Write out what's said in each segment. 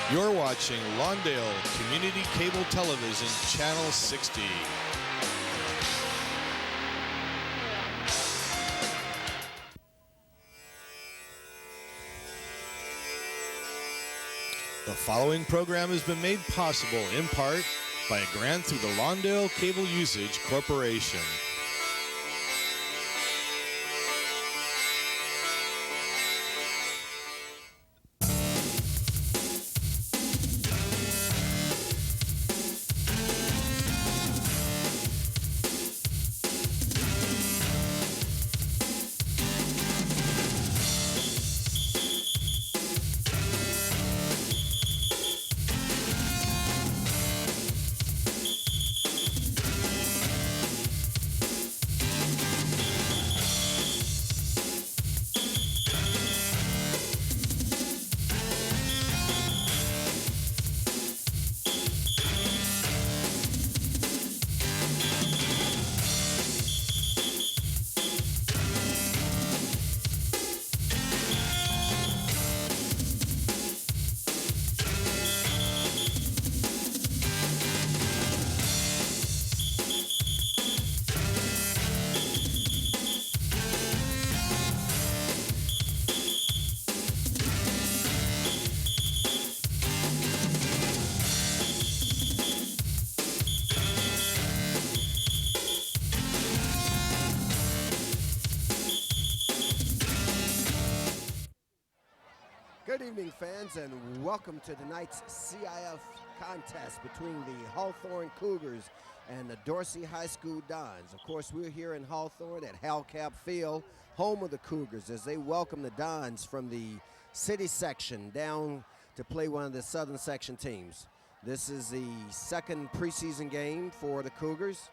You're watching Lawndale Community Cable Television, Channel 60. The following program has been made possible in part by a grant through the Lawndale Cable Usage Corporation. Good evening, fans, and welcome to tonight's CIF contest between the Hawthorne Cougars and the Dorsey High School Dons. Of course, we're here in Hawthorne at Halcap Field, home of the Cougars, as they welcome the Dons from the city section down to play one of the southern section teams. This is the second preseason game for the Cougars.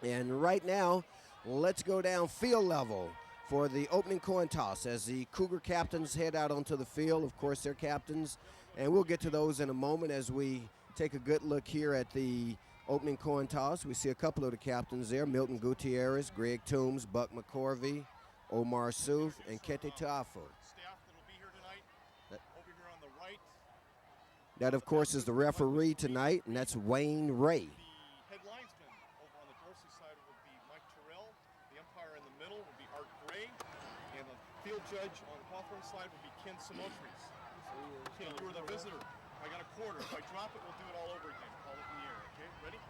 And right now, let's go down field level for the opening coin toss as the Cougar captains head out onto the field. Of course, they're captains, and we'll get to those in a moment as we take a good look here at the opening coin toss. We see a couple of the captains there: Milton Gutierrez, Greg Toombs, Buck McCorvey, Omar Souf, and Kete Tafu. Staff that'll be here tonight. Over here on the right. That, of course, is the referee tonight, and that's Wayne Ray. The head linesman over on the Dorsey side would be Mike Terrell. The umpire in the middle would be Art Gray. And the field judge on Hawthorne side would be Ken Simotris. Ken, you were the visitor. I got a quarter. If I drop it, we'll do it all over again. Call it in the air. Okay, ready?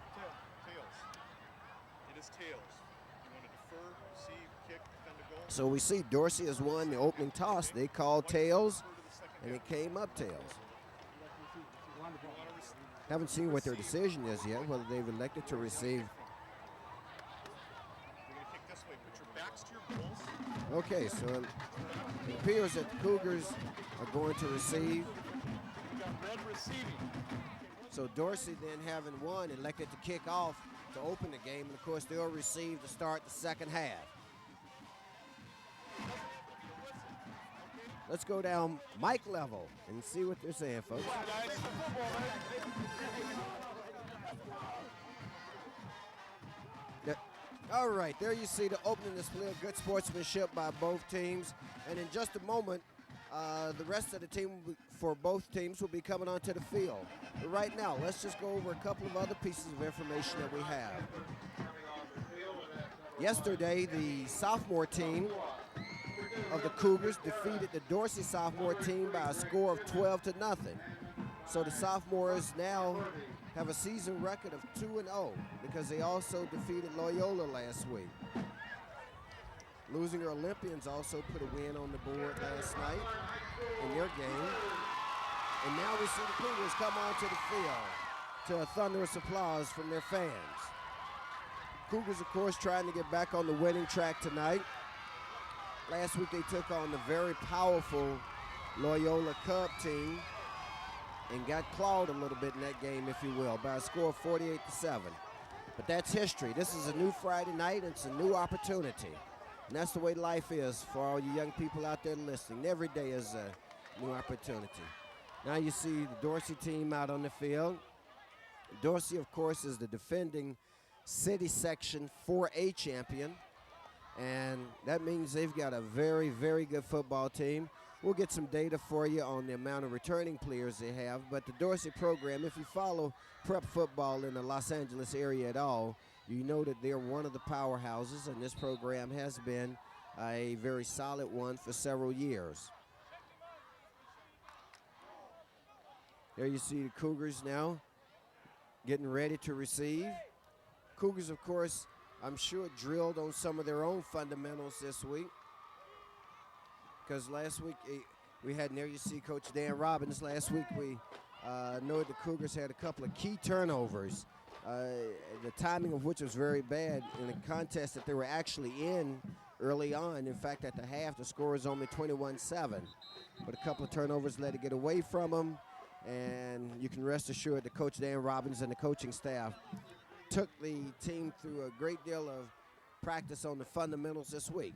Tails. It is tails. You want to defer, receive, kick, defend a goal? So we see Dorsey has won the opening toss. They called tails, and it came up tails. Haven't seen what their decision is yet, whether they've elected to receive. We're going to kick this way. Put your backs to your goals. Okay, so it appears that the Cougars are going to receive. We got red receiving. So Dorsey, then having won, elected to kick off to open the game. And of course, they'll receive to start the second half. Let's go down mic level and see what they're saying, folks. All right, there you see the opening display of good sportsmanship by both teams. And in just a moment, the rest of the team for both teams will be coming onto the field. But right now, let's just go over a couple of other pieces of information that we have. Yesterday, the sophomore team of the Cougars defeated the Dorsey sophomore team by a score of 12-0. So the sophomores now have a season record of 2-0 because they also defeated Loyola last week. Losing Olympians also put a win on the board last night in their game. And now we see the Cougars come onto the field to a thunderous applause from their fans. Cougars, of course, trying to get back on the winning track tonight. Last week they took on the very powerful Loyola Cub team and got clawed a little bit in that game, if you will, by a score of 48-7. But that's history. This is a new Friday night. It's a new opportunity. And that's the way life is for all you young people out there listening. Every day is a new opportunity. Now you see the Dorsey team out on the field. Dorsey, of course, is the defending City Section 4A champion. And that means they've got a very, very good football team. We'll get some data for you on the amount of returning players they have. But the Dorsey program, if you follow prep football in the Los Angeles area at all, you know that they're one of the powerhouses, and this program has been a very solid one for several years. There you see the Cougars now getting ready to receive. Cougars, of course, I'm sure drilled on some of their own fundamentals this week, because last week we had, and there you see Coach Dan Robbins. Last week we know the Cougars had a couple of key turnovers, the timing of which was very bad in a contest that they were actually in early on. In fact, at the half, the score was only 21-7. But a couple of turnovers let it get away from them, and you can rest assured that Coach Dan Robbins and the coaching staff took the team through a great deal of practice on the fundamentals this week.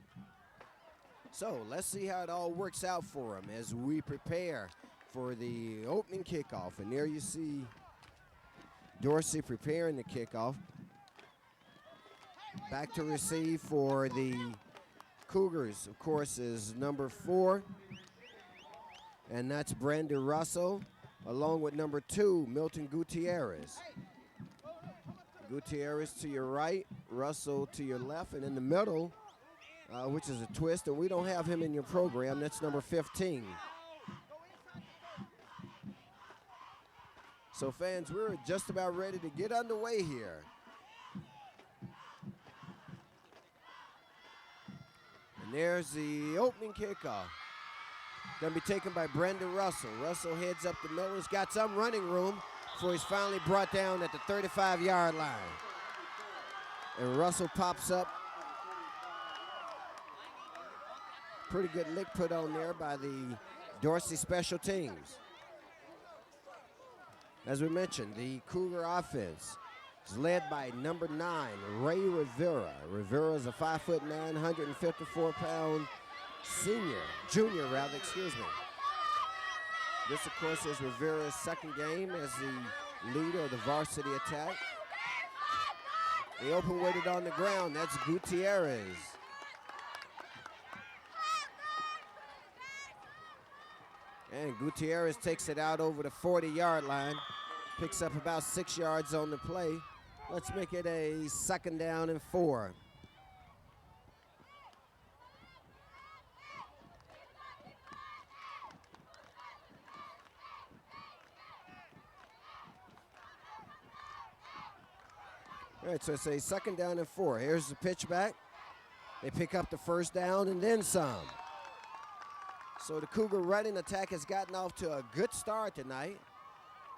So let's see how it all works out for them as we prepare for the opening kickoff. And there you see Dorsey preparing the kickoff. Back to receive for the Cougars, of course, is number 4. And that's Brandon Russell, along with number 2, Milton Gutierrez. Gutierrez to your right, Russell to your left, and in the middle, which is a twist, and we don't have him in your program, that's number 15. So fans, we're just about ready to get underway here. And there's the opening kickoff. Going to be taken by Brandon Russell. Russell heads up the middle. He's got some running room before he's finally brought down at the 35-yard line. And Russell pops up. Pretty good lick put on there by the Dorsey special teams. As we mentioned, the Cougar offense is led by number 9, Ray Rivera. Rivera is a 5'9", 154-pound junior, excuse me. This, of course, is Rivera's second game as the leader of the varsity attack. The open weighted on the ground, that's Gutierrez. And Gutierrez takes it out over the 40-yard line, picks up about 6 yards on the play. Let's make it a 2nd down and 4. All right, so it's a 2nd down and 4. Here's the pitch back. They pick up the 1st down and then some. So the Cougar running attack has gotten off to a good start tonight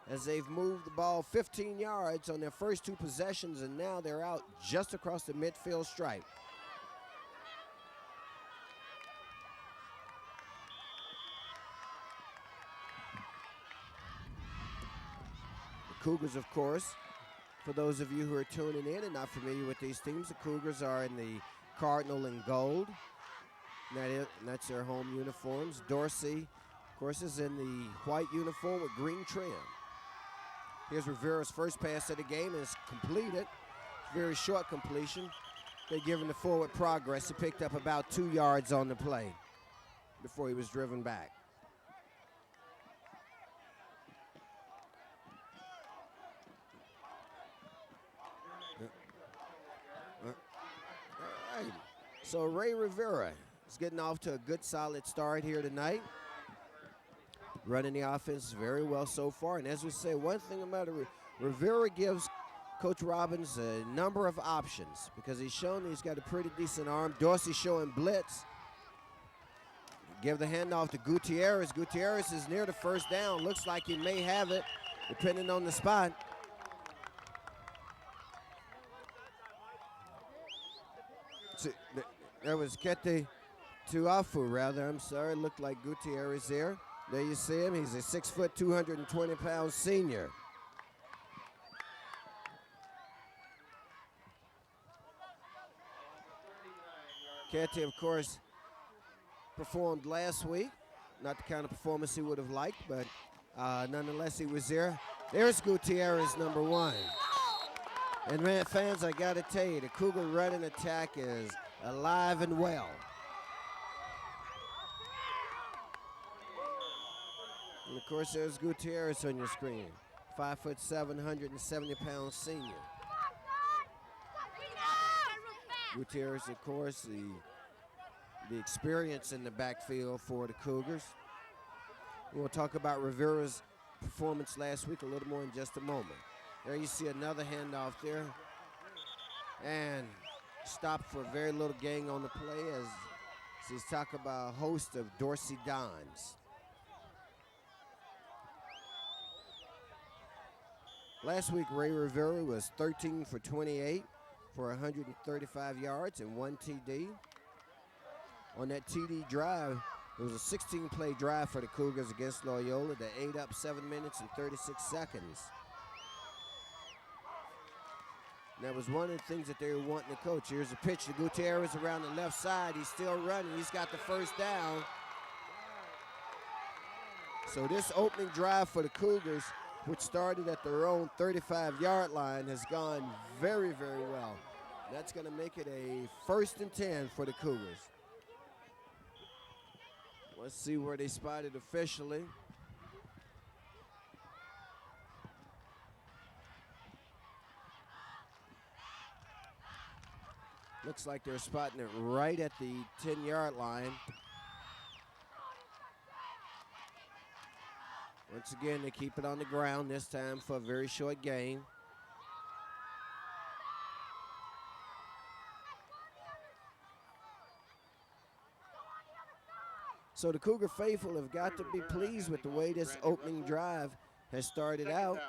as they've moved the ball 15 yards on their first 2 possessions, and now they're out just across the midfield stripe. The Cougars, of course, for those of you who are tuning in and not familiar with these teams, the Cougars are in the Cardinal and Gold. And that's their home uniforms. Dorsey, of course, is in the white uniform with green trim. Here's Rivera's first pass of the game, and it's completed. Very short completion. They give him the forward progress. He picked up about 2 yards on the play before he was driven back. All right. So Ray Rivera is getting off to a good, solid start here tonight. Running the offense very well so far. And as we say, one thing about it, Rivera gives Coach Robbins a number of options because he's shown he's got a pretty decent arm. Dorsey showing blitz. Give the handoff to Gutierrez. Gutierrez is near the 1st down. Looks like he may have it, depending on the spot. So, there was Kete Tuafu, rather. I'm sorry. Looked like Gutierrez there. There you see him. He's a 6 foot, 220-pound senior. Kete, of course, performed last week. Not the kind of performance he would have liked, but nonetheless, he was there. There's Gutierrez, number 1. And, man, fans, I got to tell you, the Cougar running attack is alive and well. And of course, there's Gutierrez on your screen. 5'7", 170-pound senior. Gutierrez, of course, the experience in the backfield for the Cougars. We'll talk about Rivera's performance last week a little more in just a moment. There you see another handoff there. And stopped for very little gain on the play as he's talking about a host of Dorsey Dons. Last week, Ray Rivera was 13 for 28 for 135 yards and 1 TD. On that TD drive, it was a 16-play drive for the Cougars against Loyola that ate up 7 minutes and 36 seconds. And that was one of the things that they were wanting to coach. Here's a pitch to Gutierrez around the left side. He's still running. He's got the first down. So this opening drive for the Cougars, which started at their own 35-yard line, has gone very, very well. That's going to make it a 1st and 10 for the Cougars. Let's see where they spotted officially. Looks like they're spotting it right at the 10-yard line. Once again, they keep it on the ground this time for a very short gain. So the Cougar faithful have got to be pleased with the way this opening drive has started out.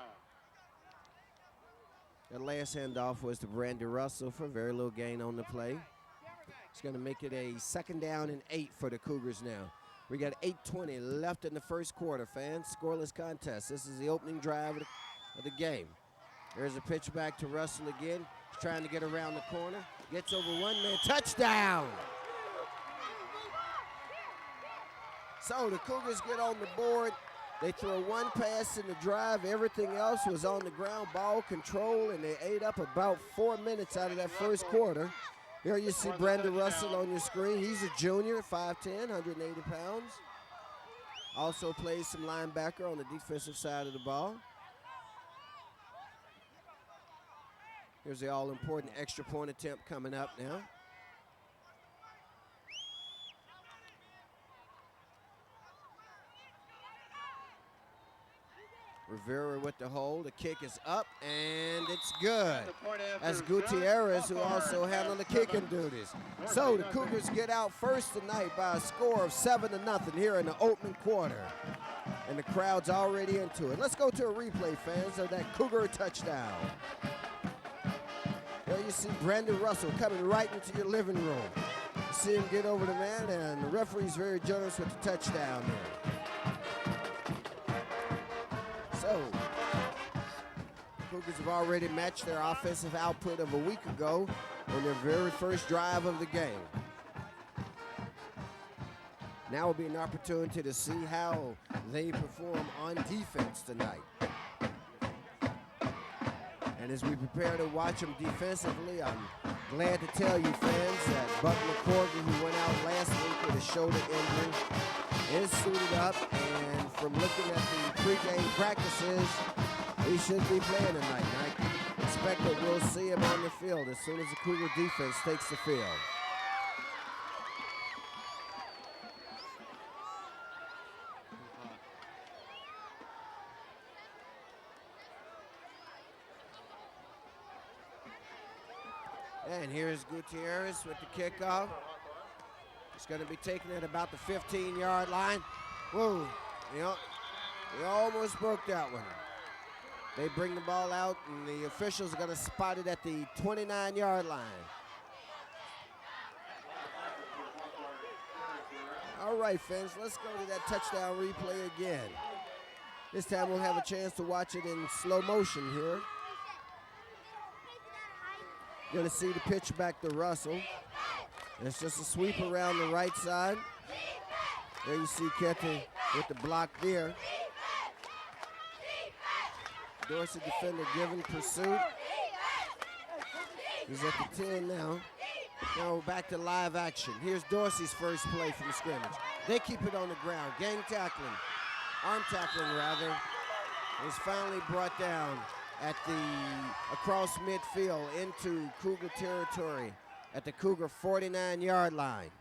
That last handoff was to Brandon Russell for very little gain on the play. It's going to make it a 2nd down and 8 for the Cougars now. We got 8:20 left in the first quarter, fans. Scoreless contest. This is the opening drive of the game. There's a pitch back to Russell again. He's trying to get around the corner. Gets over one man. Touchdown! So the Cougars get on the board. They throw one pass in the drive. Everything else was on the ground, ball control, and they ate up about 4 minutes out of that first quarter. Here you see Brandon Russell on your screen. He's a junior, 5'10", 180 pounds. Also plays some linebacker on the defensive side of the ball. Here's the all-important extra point attempt coming up now. Rivera with the hold. The kick is up, and it's good. That's Gutierrez, who also handled the kicking duties. So the Cougars get out first tonight by a score of 7-0 here in the opening quarter. And the crowd's already into it. Let's go to a replay, fans, of that Cougar touchdown. There you see Brandon Russell coming right into your living room. You see him get over the man, and the referee's very generous with the touchdown there. So, Cougars have already matched their offensive output of a week ago on their very first drive of the game. Now will be an opportunity to see how they perform on defense tonight. And as we prepare to watch them defensively, I'm glad to tell you, fans, that Buck McCorvey, who went out last week with a shoulder injury, is suited up, and from looking at the pregame practices, he should be playing tonight. And I expect that we'll see him on the field as soon as the Cougar defense takes the field. And here's Gutierrez with the kickoff. It's going to be taken at about the 15-yard line. Whoa, he almost broke that one. They bring the ball out, and the officials are going to spot it at the 29-yard line. All right, fans, let's go to that touchdown replay again. This time we'll have a chance to watch it in slow motion here. You're going to see the pitch back to Russell. And it's just a sweep around the right side. There you see Ketty with the block there. Dorsey defender giving pursuit. He's at the 10 now. Now back to live action. Here's Dorsey's first play from scrimmage. They keep it on the ground. Gang tackling. arm tackling rather, is finally brought down at the across midfield into Cougar territory at the Cougar 49-yard line.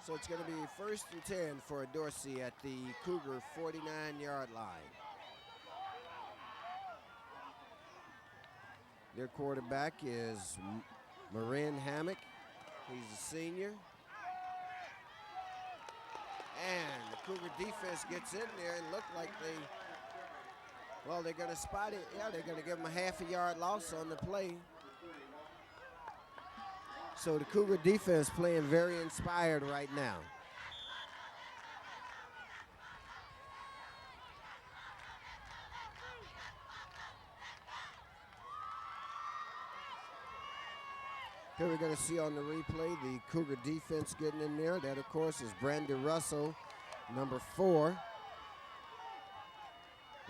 So it's going to be 1st and 10 for Dorsey at the Cougar 49-yard line. Their quarterback is Marin Hammock. He's a senior. And the Cougar defense gets in there and look like they're going to spot it. Yeah, they're going to give them a half a yard loss on the play. So the Cougar defense playing very inspired right now. Here we're going to see on the replay the Cougar defense getting in there. That, of course, is Brandon Russell, number 4.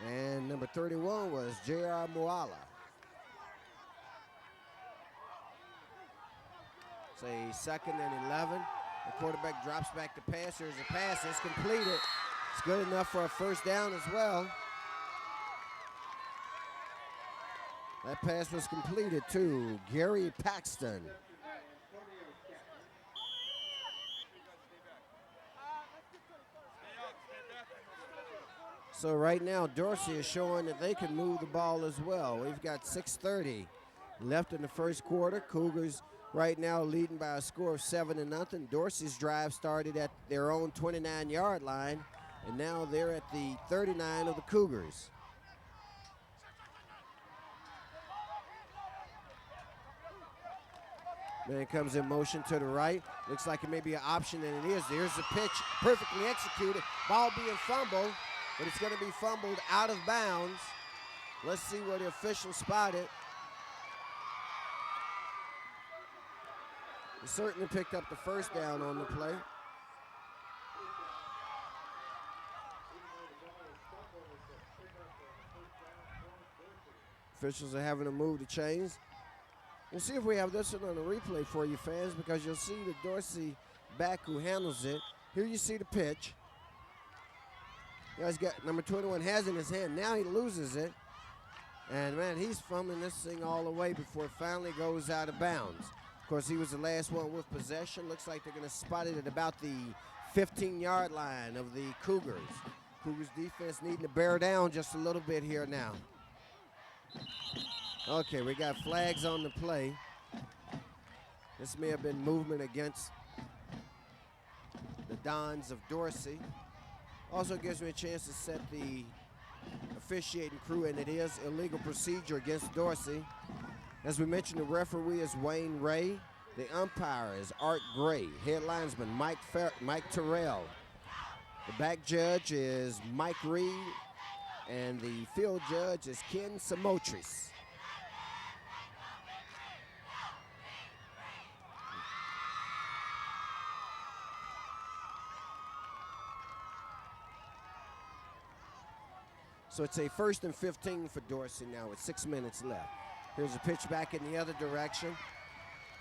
And number 31 was J.R. Moala. It's a 2nd and 11. The quarterback drops back to pass. There's a pass. It's completed. It's good enough for a 1st down as well. That pass was completed to Gary Paxton. So right now, Dorsey is showing that they can move the ball as well. We've got 6:30 left in the 1st quarter. Cougars right now leading by a score of 7-0. Dorsey's drive started at their own 29-yard line, and now they're at the 39 of the Cougars. Man comes in motion to the right. Looks like it may be an option, and it is. There's the pitch, perfectly executed. Ball being fumbled, but it's going to be fumbled out of bounds. Let's see where the official spotted. He certainly picked up the 1st down on the play. Officials are having to move the chains. We'll see if we have this one on the replay for you fans, because you'll see the Dorsey back who handles it. Here you see the pitch. You guys got number 21 has it in his hand. Now he loses it. And man, he's fumbling this thing all the way before it finally goes out of bounds. Of course, he was the last one with possession. Looks like they're going to spot it at about the 15-yard line of the Cougars. Cougars defense needing to bear down just a little bit here now. Okay, we got flags on the play. This may have been movement against the Dons of Dorsey. Also gives me a chance to set the officiating crew, and it is illegal procedure against Dorsey. As we mentioned, the referee is Wayne Ray. The umpire is Art Gray. Head linesman Mike Terrell. The back judge is Mike Reed. And the field judge is Ken Samotris. So it's a 1st and 15 for Dorsey now with 6 minutes left. Here's a pitch back in the other direction.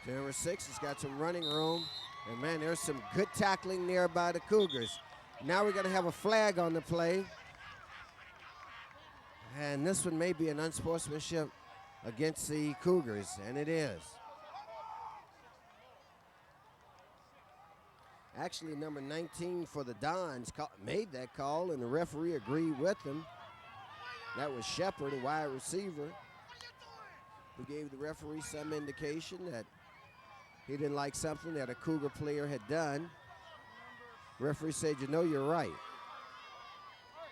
Number 6 has got some running room. And man, there's some good tackling there by the Cougars. Now we're gonna have a flag on the play. And this one may be an unsportsmanship against the Cougars, and it is. Actually, number 19 for the Dons made that call, and the referee agreed with him. That was Shepard, a wide receiver, who gave the referee some indication that he didn't like something that a Cougar player had done. The referee said, "You know, you're right,"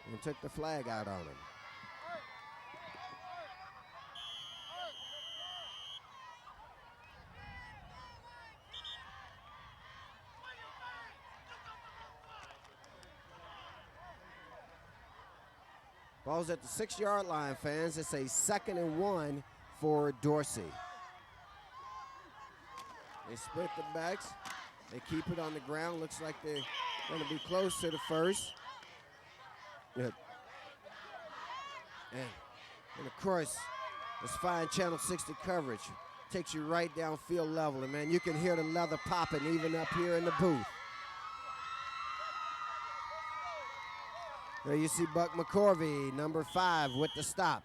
and took the flag out on him. Ball's at the 6-yard line, fans. It's a 2nd and 1 for Dorsey. They split the backs. They keep it on the ground. Looks like they're going to be close to the 1st. Good. And of course, this fine Channel 60 coverage takes you right down field level. And man, you can hear the leather popping even up here in the booth. There you see Buck McCorvey, number 5, with the stop.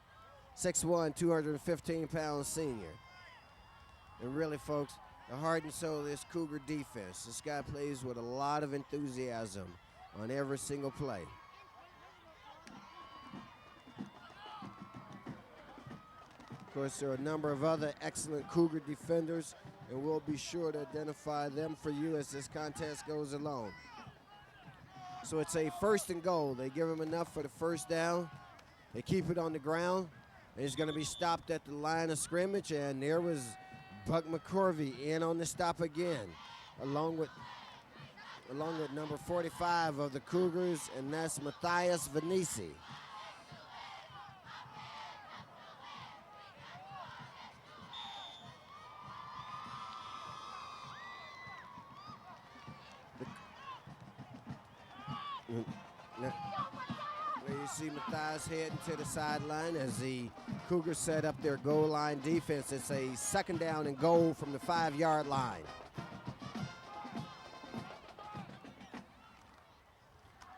6'1", 215-pound senior. And really, folks, the heart and soul of this Cougar defense. This guy plays with a lot of enthusiasm on every single play. Of course, there are a number of other excellent Cougar defenders, and we'll be sure to identify them for you as this contest goes along. So it's a 1st and goal. They give him enough for the first down. They keep it on the ground. And he's going to be stopped at the line of scrimmage, and there was Buck McCorvey in on the stop again, along with number 45 of the Cougars, and that's Matthias Venisi. There you see Matthias heading to the sideline as the Cougars set up their goal line defense. It's a 2nd down and goal from the 5-yard line.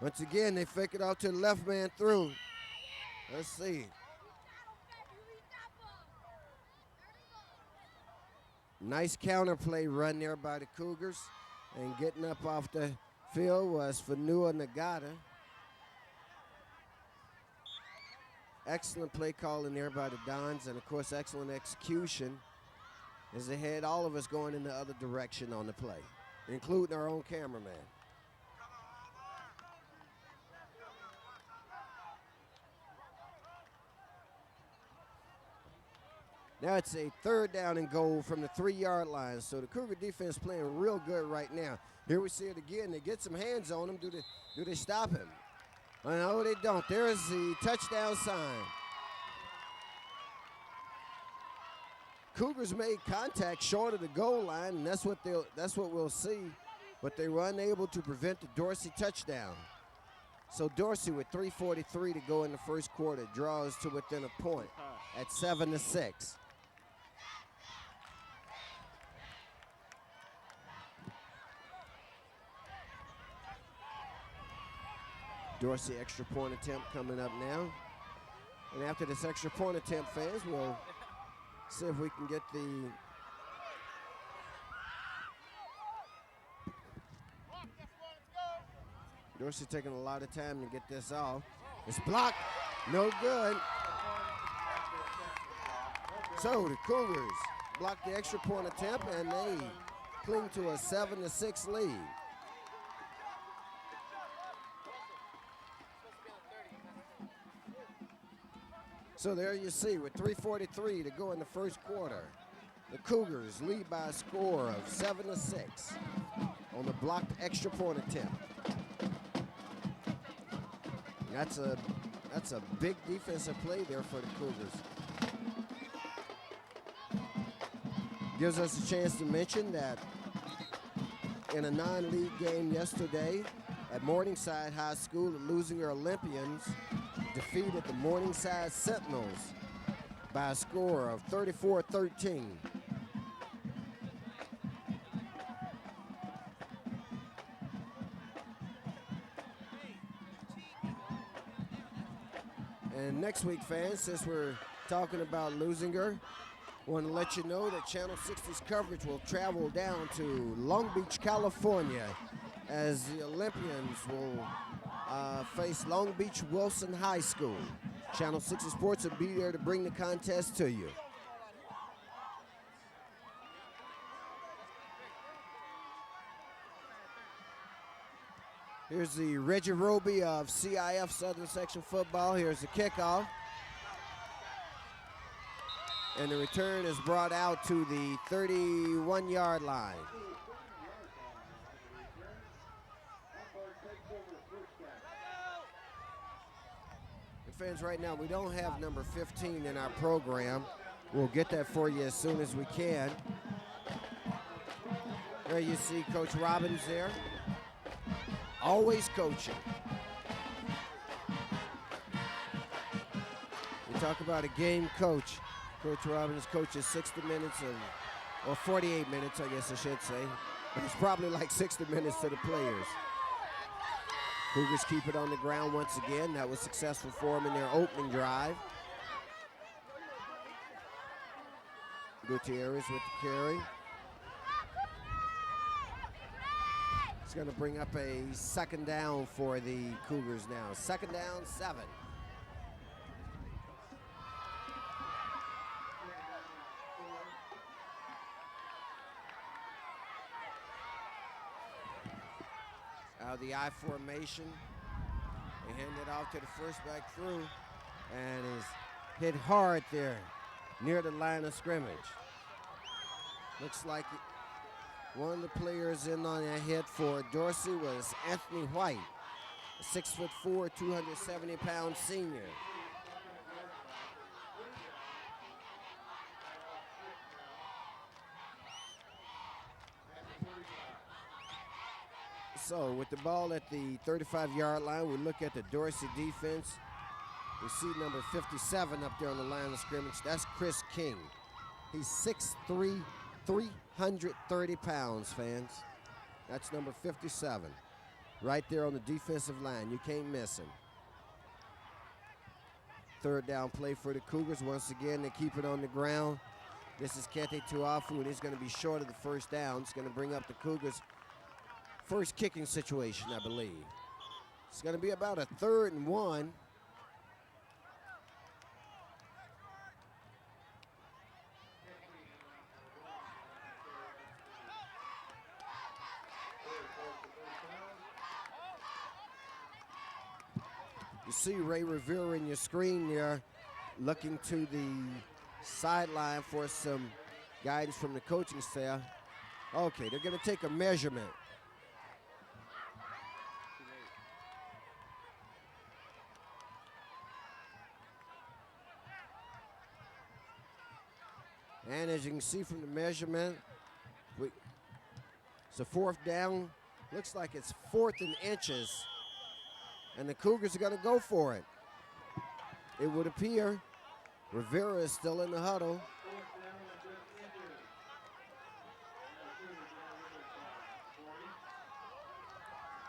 Once again, they fake it out to the left man through. Let's see. Nice counter play run there by the Cougars. And getting up off the field was Fanua Nagata. Excellent play calling there by the Dons, and of course excellent execution as they had all of us going in the other direction on the play, including our own cameraman. Now it's a 3rd down and goal from the 3-yard line. So the Cougar defense playing real good right now. Here we see it again. They get some hands on him. Do they stop him? No, they don't. There is the touchdown sign. Cougars made contact short of the goal line, and that's what we'll see. But they were unable to prevent the Dorsey touchdown. So Dorsey, with 3:43 to go in the first quarter, draws to within a point at 7-6. Dorsey extra point attempt coming up now. And after this extra point attempt, fans, we'll see if we can get the Dorsey taking a lot of time to get this off. It's blocked, no good. So the Cougars block the extra point attempt, and they cling to a 7-6 lead. So there you see, with 3:43 to go in the first quarter, the Cougars lead by a score of 7-6 on the blocked extra point attempt. That's a big defensive play there for the Cougars. Gives us a chance to mention that in a non-league game yesterday at Morningside High School, the Losinger Olympians defeated the Morningside Sentinels by a score of 34-13. And next week, fans, since we're talking about Losinger, I want to let you know that Channel 60's coverage will travel down to Long Beach, California, as the Olympians will face Long Beach Wilson High School. Channel 60 Sports will be there to bring the contest to you. Here's the Reggie Roby of CIF Southern Section Football. Here's the kickoff. And the return is brought out to the 31-yard line. Fans, right now we don't have number 15 in our program. We'll get that for you as soon as we can. There you see Coach Robbins there, always coaching. talk about a game coach. Coach Robbins coaches 60 minutes or 48 minutes, I guess I should say. But it's probably like 60 minutes to the players. Cougars keep it on the ground once again. That was successful for them in their opening drive. Gutierrez with the carry. It's going to bring up a second down for the Cougars now. Second down, 7. Out of the I formation. They hand it off to the first back through and is hit hard there near the line of scrimmage. Looks like one of the players in on that hit for Dorsey was Anthony White, a 6'4", 270-pound senior. So with the ball at the 35-yard line, we look at the Dorsey defense. We see number 57 up there on the line of scrimmage. That's Chris King. He's 6'3", 330 pounds, fans. That's number 57. Right there on the defensive line. You can't miss him. Third down play for the Cougars. Once again, they keep it on the ground. This is Kete Tuafu, and he's going to be short of the first down. It's going to bring up the Cougars' first kicking situation, I believe. It's going to be about a 3rd and 1. You see Ray Rivera in your screen there, looking to the sideline for some guidance from the coaching staff. Okay, they're going to take a measurement. And as you can see from the measurement, it's a 4th down. Looks like it's 4th and inches. And the Cougars are going to go for it. It would appear Rivera is still in the huddle.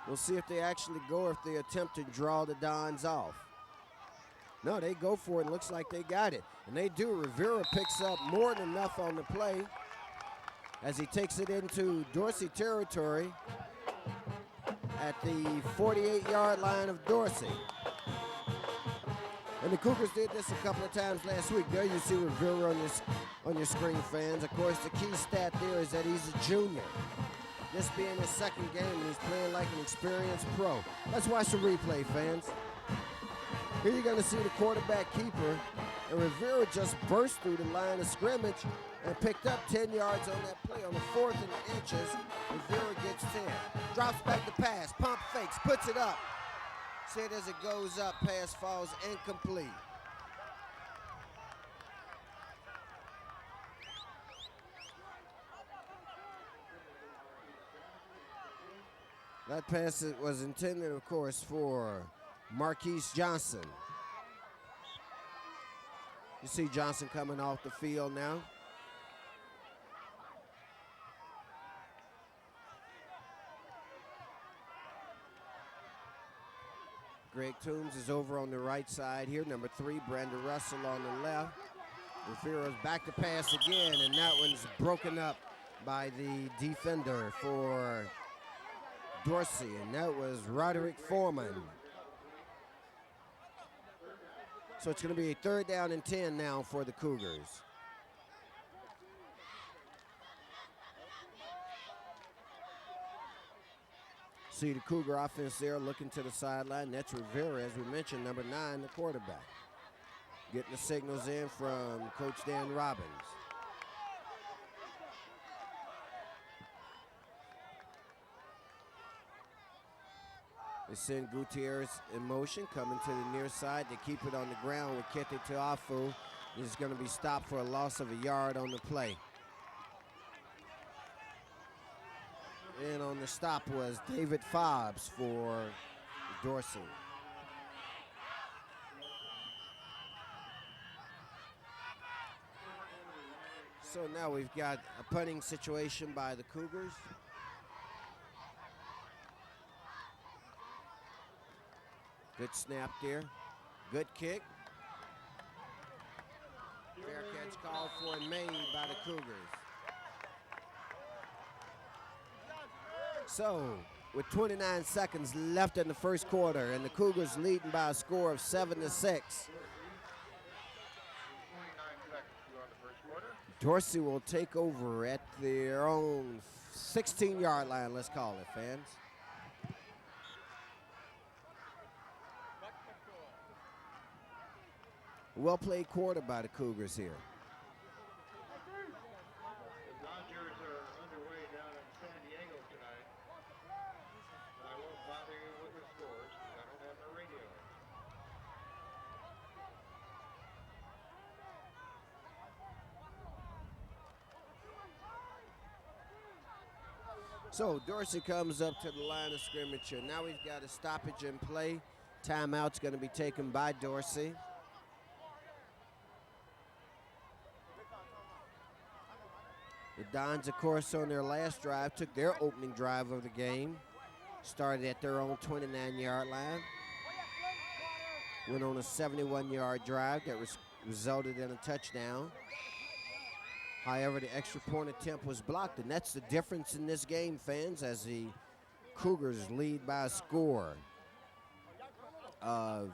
We'll see if they actually go, if they attempt to draw the Dons off. No, they go for it. Looks like they got it. And they do. Rivera picks up more than enough on the play as he takes it into Dorsey territory at the 48-yard line of Dorsey. And the Cougars did this a couple of times last week. There you see Rivera on your screen, fans. Of course, the key stat there is that he's a junior. This being his 2nd game, and he's playing like an experienced pro. Let's watch the replay, fans. Here you're going to see the quarterback keeper, and Rivera just burst through the line of scrimmage and picked up 10 yards on that play. On the 4th and inches, Rivera gets 10. Drops back the pass, pump fakes, puts it up. See it as it goes up, pass falls incomplete. That pass was intended, of course, for Marquise Johnson. You see Johnson coming off the field now. Greg Toombs is over on the right side here. Number 3, Brandon Russell on the left. Rivera's back to pass again, and that one's broken up by the defender for Dorsey, and that was Roderick Foreman. So it's going to be a 3rd down and 10 now for the Cougars. See the Cougar offense there looking to the sideline. That's Rivera, as we mentioned, number 9, the quarterback. Getting the signals in from Coach Dan Robbins. They send Gutierrez in motion, coming to the near side. They keep it on the ground with Kete Tuafu. He's going to be stopped for a loss of a yard on the play. And on the stop was David Fobbs for Dorsey. So now we've got a punting situation by the Cougars. Good snap there. Good kick. Fair catch called for and made by the Cougars. So, with 29 seconds left in the first quarter, and the Cougars leading by a score of 7-6. Dorsey will take over at their own 16-yard line, let's call it, fans. Well-played quarter by the Cougars here. The Dodgers are underway down in San Diego tonight. I won't bother you with the scores because I don't have my radio. So Dorsey comes up to the line of scrimmage here. Now we've got a stoppage in play. Timeout's going to be taken by Dorsey. The Dons, of course, on their last drive, took their opening drive of the game. Started at their own 29-yard line. Went on a 71-yard drive that resulted in a touchdown. However, the extra point attempt was blocked, and that's the difference in this game, fans, as the Cougars lead by a score of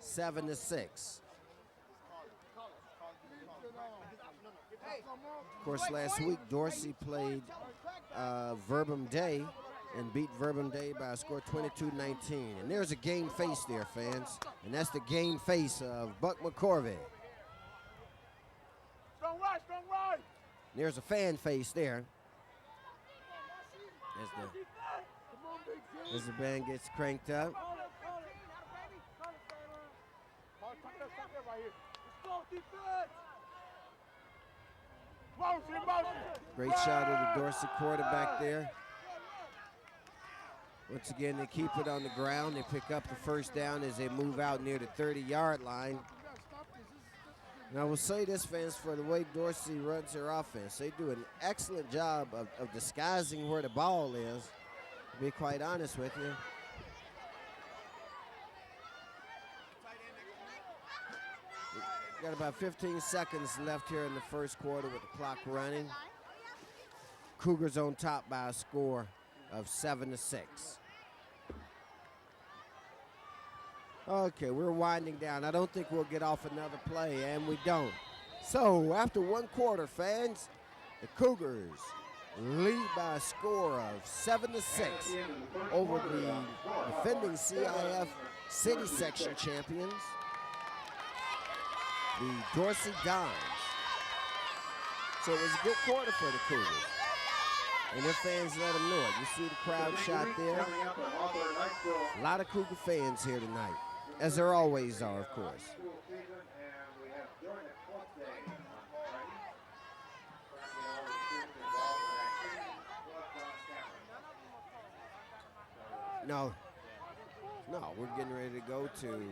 7-6. Of course, last week, Dorsey played Verbum Day and beat Verbum Day by a score 22-19. And there's a game face there, fans, and that's the game face of Buck McCorvey. There's a fan face there. As the band gets cranked up. Great shot of the Dorsey quarterback there. Once again, they keep it on the ground. They pick up the first down as they move out near the 30-yard line. And I will say this, fans, for the way Dorsey runs their offense, they do an excellent job of disguising where the ball is, to be quite honest with you. Got about 15 seconds left here in the first quarter with the clock running. Cougars on top by a score of 7-6. Okay, we're winding down. I don't think we'll get off another play, and we don't. So, after one quarter, fans, the Cougars lead by a score of 7-6 over the defending CIF City Section champions, the Dorsey Dons. So it was a good quarter for the Cougars. And their fans let them know it. You see the crowd shot there. A lot of Cougar fans here tonight, as there always are, of course. No, we're getting ready to go to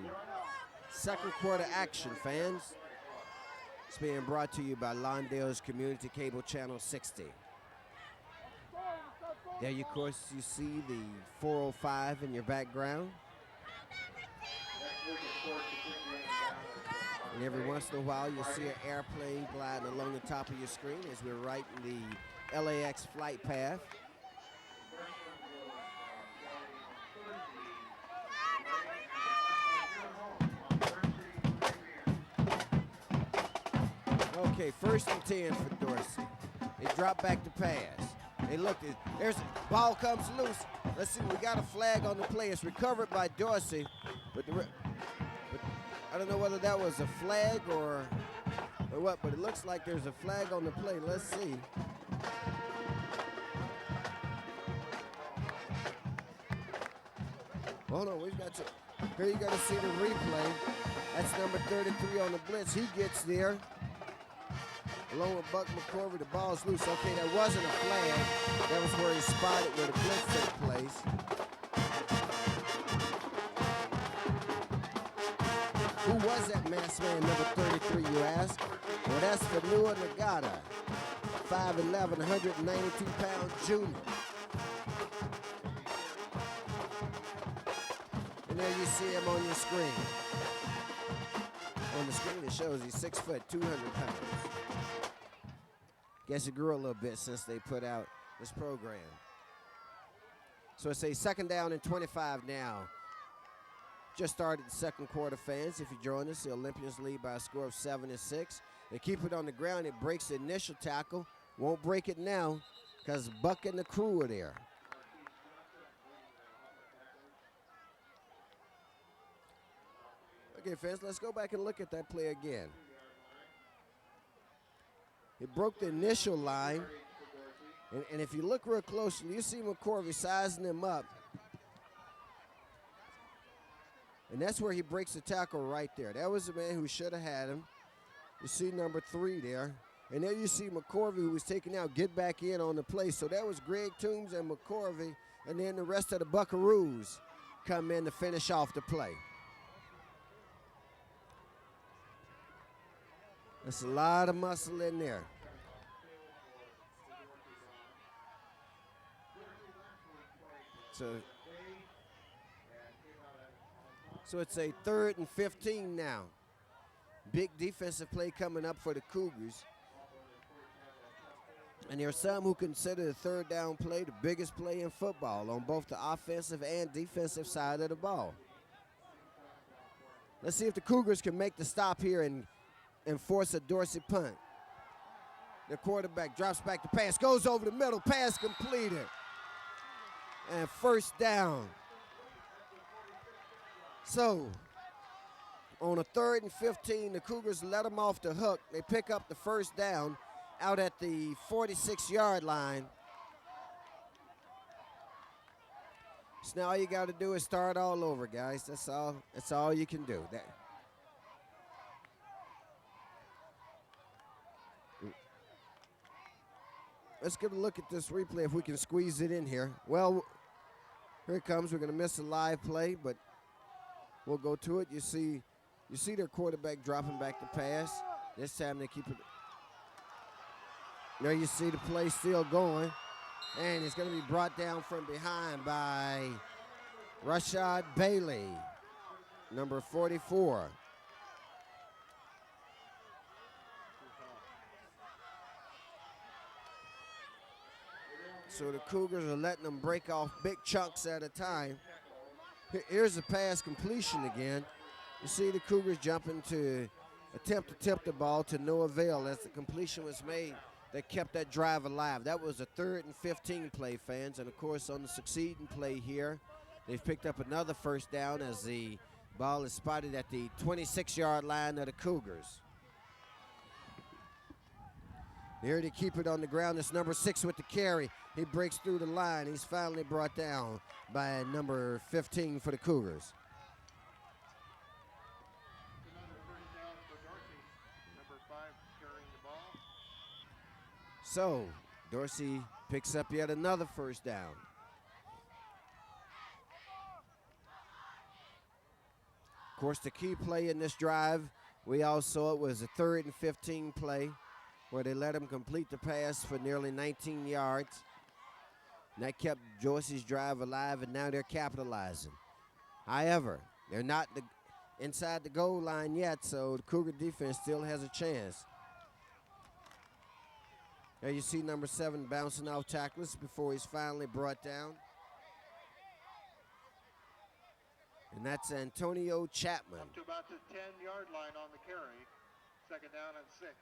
second quarter action, fans. It's being brought to you by Lawndale's Community Cable Channel 60. There, of course, you see the 405 in your background. And every once in a while, you'll see an airplane gliding along the top of your screen as we're right in the LAX flight path. Okay, 1st and 10 for Dorsey. They drop back to pass. They looked at, there's a ball comes loose. Let's see, we got a flag on the play. It's recovered by Dorsey, but I don't know whether that was a flag or what, but it looks like there's a flag on the play. Let's see. Hold on, we've got to, here you got to see the replay. That's number 33 on the blitz. He gets there. Along with Buck McCorvey, the ball's loose. Okay, that wasn't a flag. That was where he spotted where the blitz took place. Who was that masked man, number 33, you ask? Well, that's Fanua Nagata. 5'11", 192-pound junior. And there you see him on your screen. On the screen it shows he's 6 foot, 200 pounds. Guess he grew a little bit since they put out this program. So it's a second down and 25 now. Just started the second quarter, fans. If you join us, the Olympians lead by a score of 7-6. They keep it on the ground. It breaks the initial tackle. Won't break it now because Buck and the crew are there. Okay, fans, let's go back and look at that play again. It broke the initial line. And if you look real closely, you see McCorvey sizing him up. And that's where he breaks the tackle right there. That was the man who should have had him. You see number 3 there. And there you see McCorvey, who was taken out, get back in on the play. So that was Greg Toombs and McCorvey. And then the rest of the Buckaroos come in to finish off the play. That's a lot of muscle in there. So it's a 3rd and 15 now. Big defensive play coming up for the Cougars. And there are some who consider the 3rd down play the biggest play in football on both the offensive and defensive side of the ball. Let's see if the Cougars can make the stop here and force a Dorsey punt. The quarterback drops back the pass, goes over the middle, pass completed. And first down. So, on a 3rd and 15, the Cougars let them off the hook. They pick up the first down out at the 46-yard line. So now all you got to do is start all over, guys. That's all you can do. Let's get a look at this replay if we can squeeze it in here. Well, here it comes. We're going to miss a live play, but we'll go to it. You see their quarterback dropping back the pass. This time they keep it. There you see the play still going. And it's going to be brought down from behind by Rashad Bailey, number 44. So the Cougars are letting them break off big chunks at a time. Here's the pass completion again. You see the Cougars jumping to attempt to tip the ball to no avail as the completion was made that kept that drive alive. That was a 3rd and 15 play, fans. And, of course, on the succeeding play here, they've picked up another first down as the ball is spotted at the 26-yard line of the Cougars. Here to keep it on the ground is number 6 with the carry. He breaks through the line. He's finally brought down by number 15 for the Cougars. Another first down for Dorsey, number 5 carrying the ball. So Dorsey picks up yet another first down. Of course, the key play in this drive, we all saw it, was a 3rd and 15 play where they let him complete the pass for nearly 19 yards. And that kept Dorsey's drive alive, and now they're capitalizing. However, they're not inside the goal line yet, so the Cougar defense still has a chance. There you see number 7 bouncing off tackles before he's finally brought down. And that's Antonio Chapman. Up to about the 10-yard line on the carry. 2nd down and 6.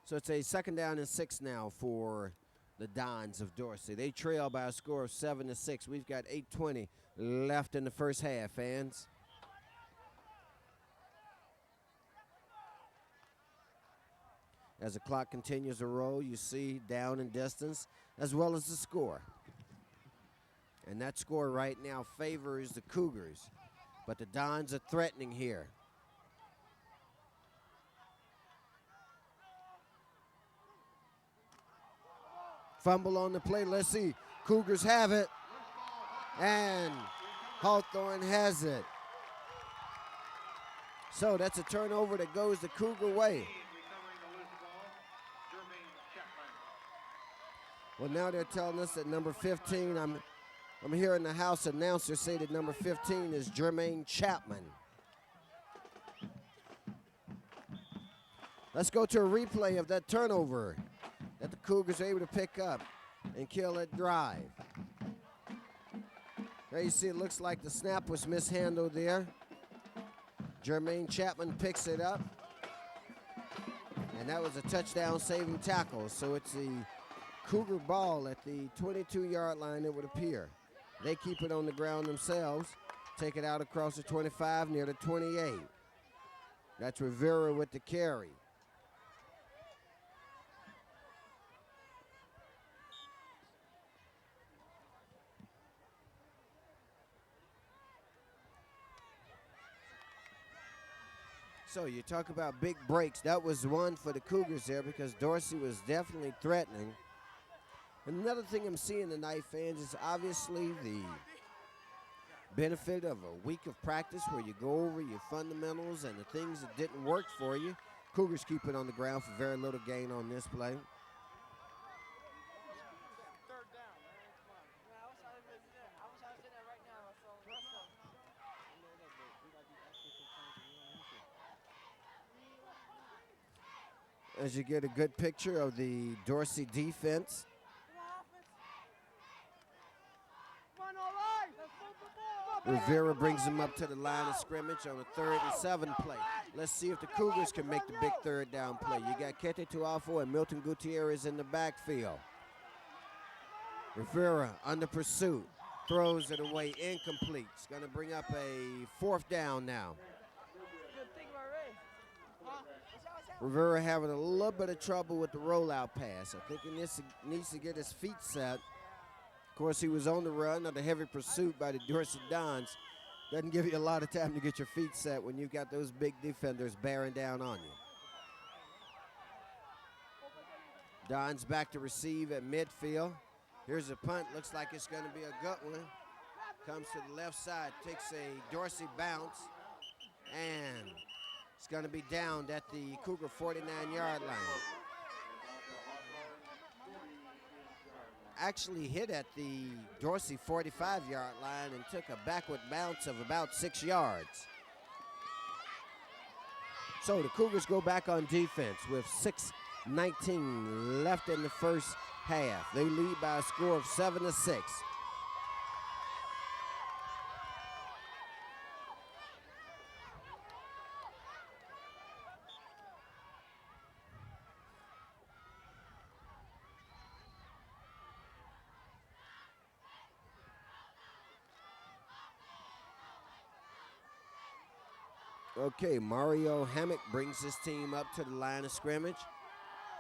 So it's a 2nd down and 6 now for the Dons of Dorsey. They trail by a score of 7-6. We've got 8:20 left in the first half, fans. As the clock continues to roll, you see down and distance as well as the score. And that score right now favors the Cougars, but the Dons are threatening here. Fumble on the play. Let's see. Cougars have it. And Hawthorne has it. So that's a turnover that goes the Cougar way. Recovering the loose ball, Jermaine Chapman. Well, now they're telling us that number 15, I'm hearing the house announcer say that number 15 is Jermaine Chapman. Let's go to a replay of that turnover that the Cougars are able to pick up and kill that drive. There you see it looks like the snap was mishandled there. Jermaine Chapman picks it up. And that was a touchdown saving tackle. So it's the Cougar ball at the 22-yard line, it would appear. They keep it on the ground themselves, take it out across the 25 near the 28. That's Rivera with the carry. So you talk about big breaks. That was one for the Cougars there because Dorsey was definitely threatening. Another thing I'm seeing tonight, fans, is obviously the benefit of a week of practice where you go over your fundamentals and the things that didn't work for you. Cougars keep it on the ground for very little gain on this play. As you get a good picture of the Dorsey defense. Rivera brings him up to the line of scrimmage on a 3rd and 7 play. Let's see if the Cougars can make the big 3rd down play. You got Kete Tuafo and Milton Gutierrez in the backfield. Rivera under pursuit, throws it away, incomplete. It's going to bring up a 4th down now. Rivera having a little bit of trouble with the rollout pass. I think he needs to get his feet set. Of course, he was on the run under heavy pursuit by the Dorsey Dons. Doesn't give you a lot of time to get your feet set when you've got those big defenders bearing down on you. Dons back to receive at midfield. Here's a punt. Looks like it's going to be a gut one. Comes to the left side, takes a Dorsey bounce, and it's going to be downed at the Cougar 49-yard line. Actually hit at the Dorsey 45-yard line and took a backward bounce of about 6 yards. So the Cougars go back on defense with 6:19 left in the first half. They lead by a score of 7-6. Okay, Mario Hammock brings his team up to the line of scrimmage.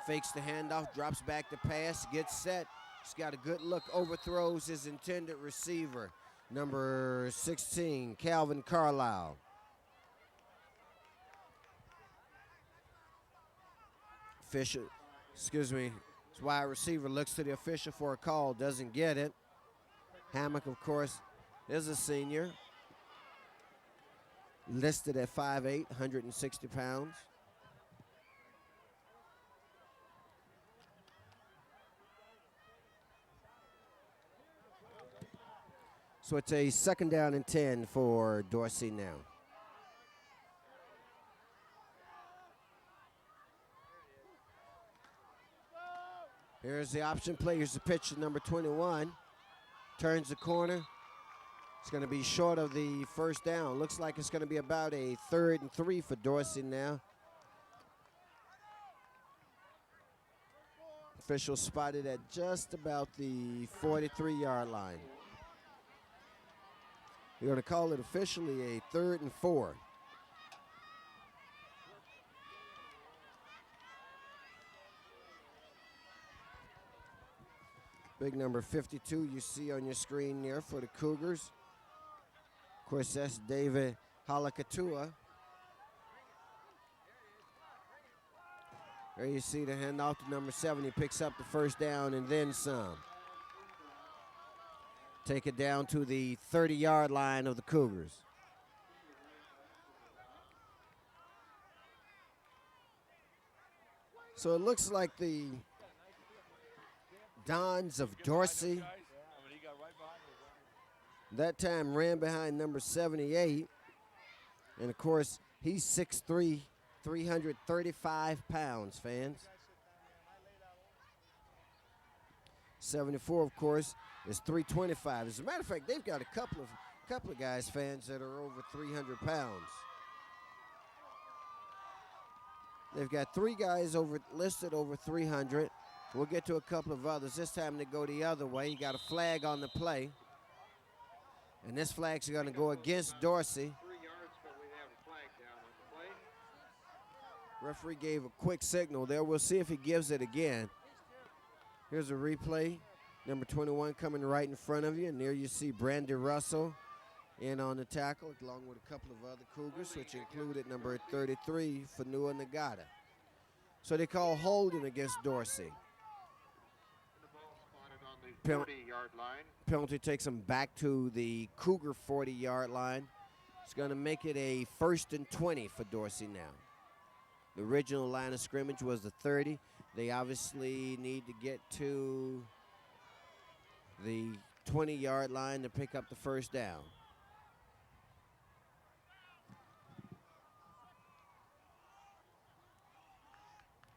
Fakes the handoff, drops back to pass, gets set. He's got a good look, overthrows his intended receiver, number 16, Calvin Carlisle. His wide receiver looks to the official for a call, doesn't get it. Hammock, of course, is a senior. Listed at 5'8", 160 pounds. So it's a 2nd down and 10 for Dorsey now. Here's the option play. Here's the pitch to number 21. Turns the corner. It's going to be short of the 1st down. Looks like it's going to be about a 3rd and 3 for Dorsey now. Official spotted at just about the 43-yard line. We're going to call it officially a 3rd and 4. Big number 52 you see on your screen there for the Cougars. Of course, that's David Halakatua. There you see the handoff to number 7. He picks up the 1st down and then some. Take it down to the 30-yard line of the Cougars. So it looks like the Dons of Dorsey. That time ran behind number 78. And, of course, he's 6'3", 335 pounds, fans. 74, of course, is 325. As a matter of fact, they've got a couple of guys, fans, that are over 300 pounds. They've got 3 guys listed over 300. We'll get to a couple of others. This time they go the other way. You got a flag on the play. And this flag's going to go against Dorsey. 3 yards, but we have a flag down on the play. Referee gave a quick signal there. We'll see if he gives it again. Here's a replay. Number 21 coming right in front of you. And there you see Brandon Russell in on the tackle, along with a couple of other Cougars, which included number 33, Fanua Nagata. So they call holding against Dorsey. The ball spotted on the 40-yard line. Penalty takes him back to the Cougar 40-yard line. It's going to make it a 1st and 20 for Dorsey now. The original line of scrimmage was the 30. They obviously need to get to the 20-yard line to pick up the first down.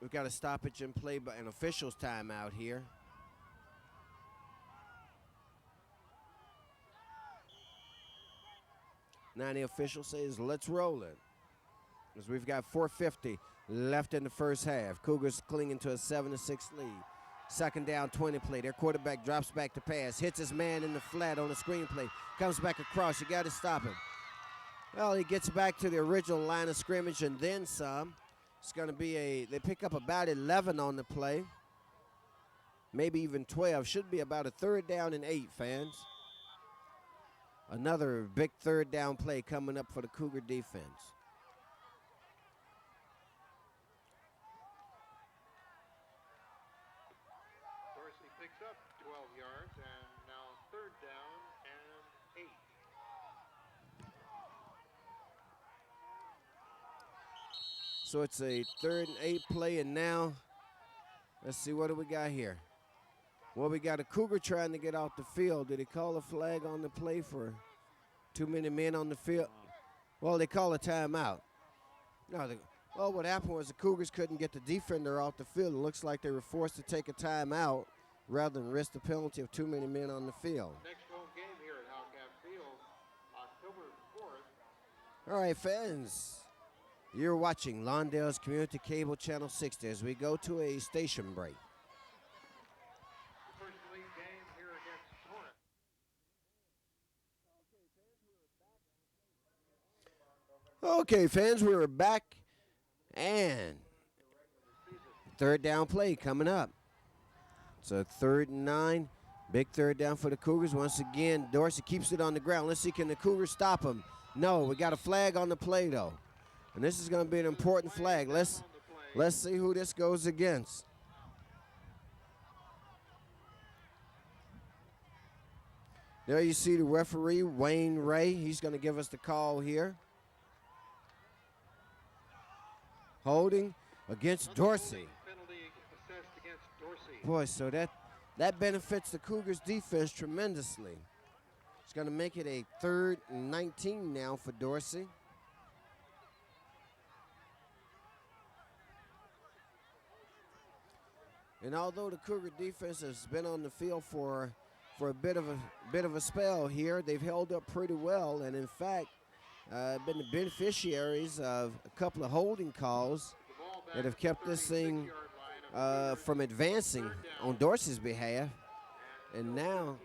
We've got a stoppage in play by an official's timeout here. Now the official says, let's roll it. As we've got 4:50 left in the first half. Cougars clinging to a 7-6 lead. 2nd down, 20 play. Their quarterback drops back to pass, hits his man in the flat on the screen play, comes back across. You got to stop him. Well, he gets back to the original line of scrimmage and then some. It's going to be they pick up about 11 on the play, maybe even 12. Should be about a 3rd down and 8, fans. Another big 3rd down play coming up for the Cougar defense. Dorsey picks up 12 yards, and now 3rd down and 8. So it's a 3rd and 8 play, and now let's see, what do we got here? Well, we got a Cougar trying to get off the field. Did he call a flag on the play for too many men on the field? Well, they call a timeout. No, well, what happened was the Cougars couldn't get the defender off the field. It looks like they were forced to take a timeout rather than risk the penalty of too many men on the field. Next home game here at Howcat Field, October 4th. All right, fans. You're watching Lawndale's Community Cable Channel 60 as we go to a station break. First league game here against Torrance. Okay, fans, we're back, and 3rd down play coming up. It's a 3rd and 9, big 3rd down for the Cougars. Once again, Dorsey keeps it on the ground. Let's see, can the Cougars stop him? No, we got a flag on the play, though. And this is going to be an important flag. Let's see who this goes against. There you see the referee, Wayne Ray. He's going to give us the call here. Holding against Dorsey. Penalty assessed against Dorsey. Boy, so that benefits the Cougars defense tremendously. It's going to make it a 3rd and 19 now for Dorsey. And although the Cougar defense has been on the field for a bit of a spell here, they've held up pretty well, and in fact, been the beneficiaries of a couple of holding calls that have kept this thing from advancing on Dorsey's behalf. And now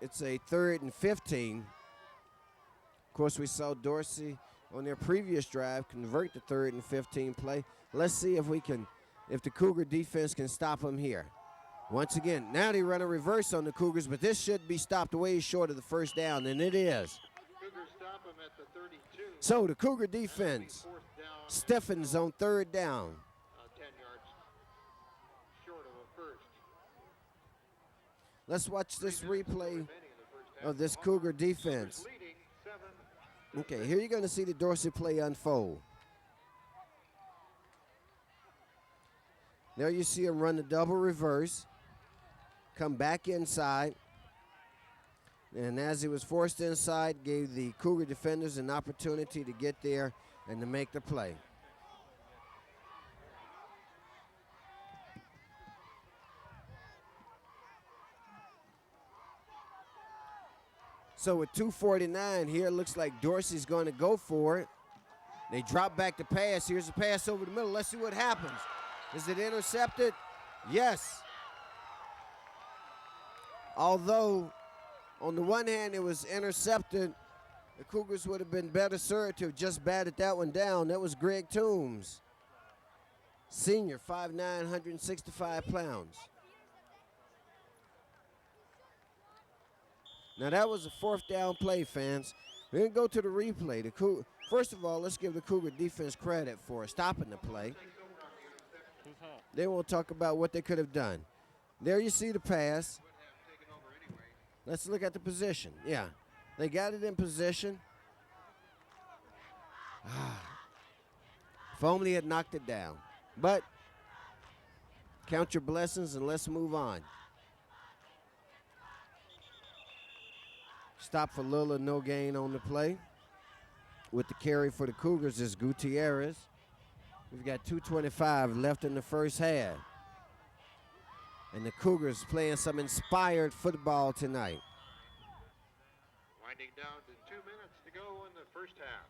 it's a 3rd and 15. Of course, we saw Dorsey on their previous drive convert the 3rd and 15 play. Let's see if the Cougar defense can stop them here. Once again, now they run a reverse on the Cougars, but this should be stopped way short of the 1st down, and it is. Cougars stop him at the 32. So the Cougar defense 4th down, stiffens on 3rd down. 10 yards short of a 1st. Let's watch this replay Remaining in the first half. of this Cougar defense. Leading 7. Okay, here you're going to see the Dorsey play unfold. There you see him run the double reverse. come back inside. And as he was forced inside, gave the Cougar defenders an opportunity to get there and to make the play. So with 2:49 here, it looks like Dorsey's going to go for it. They drop back the pass. Here's a pass over the middle. Let's see what happens. Is it intercepted? Yes. Although, on the one hand, it was intercepted, the Cougars would have been better served to have just batted that one down. That was Greg Toombs, senior, 5'9", 165 pounds. Now, that was a fourth down play, fans. We're going to go to the replay. First of all, let's give the Cougar defense credit for stopping the play. Then we'll talk about what they could have done. There you see the pass. Let's look at the position. Yeah, they got it in position. If only had knocked it down. But count your blessings and let's move on. Stop for little or no gain on the play. With the carry for the Cougars is Gutierrez. We've got 2:25 left in the first half. And the Cougars playing some inspired football tonight. Winding down to 2 minutes to go in the first half.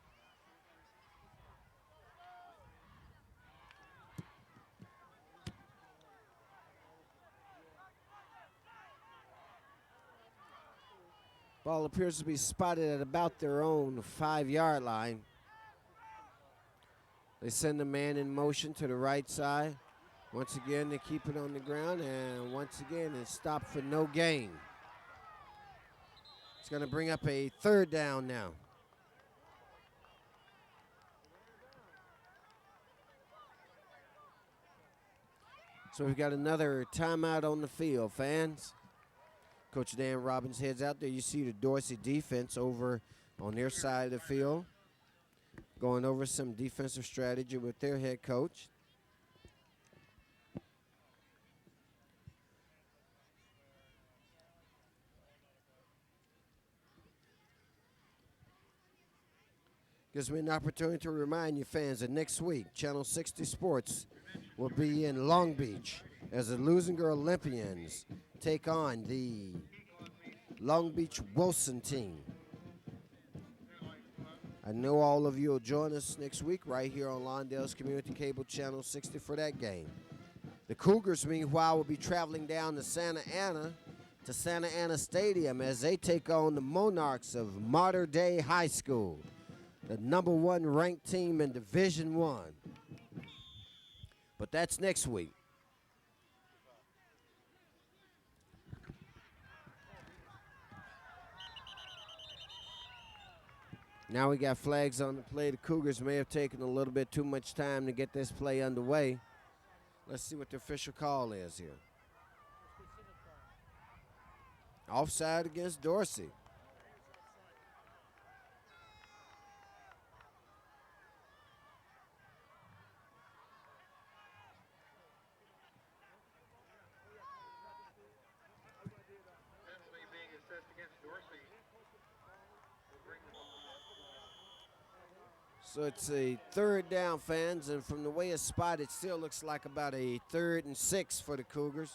Ball appears to be spotted at about their own 5-yard line. They send a man in motion to the right side. Once again, they keep it on the ground, and once again, it's stopped for no gain. It's going to bring up a third down now. So we've got another timeout on the field, fans. Coach Dan Robbins heads out there. You see the Dorsey defense over on their side of the field, going over some defensive strategy with their head coach. Gives me an opportunity to remind you fans that next week, Channel 60 Sports will be in Long Beach as the Lusinger Olympians take on the Long Beach Wilson team. I know all of you will join us next week right here on Lawndale's Community Cable Channel 60 for that game. The Cougars, meanwhile, will be traveling down to Santa Ana Stadium as they take on the Monarchs of Mater Dei High School, the #1 ranked team in Division I. But that's next week. Now we got flags on the play. The Cougars may have taken a little bit too much time to get this play underway. Let's see what the official call is here. Offside against Dorsey. Penalty being assessed against Dorsey. So it's a third down, fans, and from the way it's spotted, it still looks like about a 3rd and 6 for the Cougars.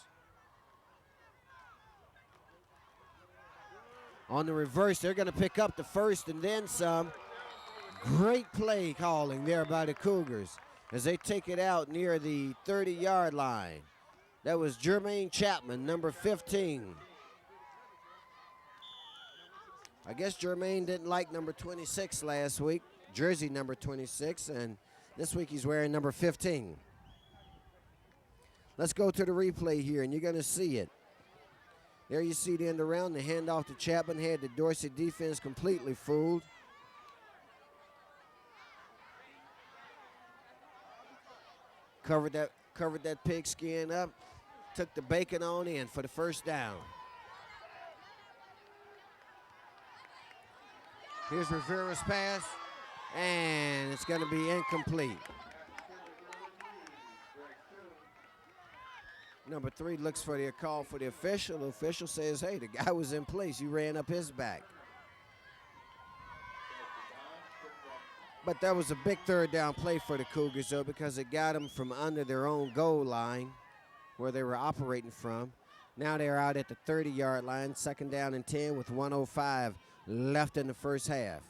On the reverse, they're going to pick up the first and then some. Great play calling there by the Cougars as they take it out near the 30-yard line. That was Jermaine Chapman, number 15. I guess Jermaine didn't like number 26 last week, jersey number 26, and this week he's wearing number 15. Let's go to the replay here, and you're going to see it. There you see the end around, the handoff to Chapman had the Dorsey defense completely fooled. Covered that pigskin up, took the bacon on in for the first down. Here's Rivera's pass, and it's going to be incomplete. Number 3 looks for the call for the official. The official says, hey, the guy was in place. You ran up his back. But that was a big third down play for the Cougars, though, because it got them from under their own goal line where they were operating from. Now they're out at the 30-yard line, 2nd down and 10 with 1:05 left in the first half.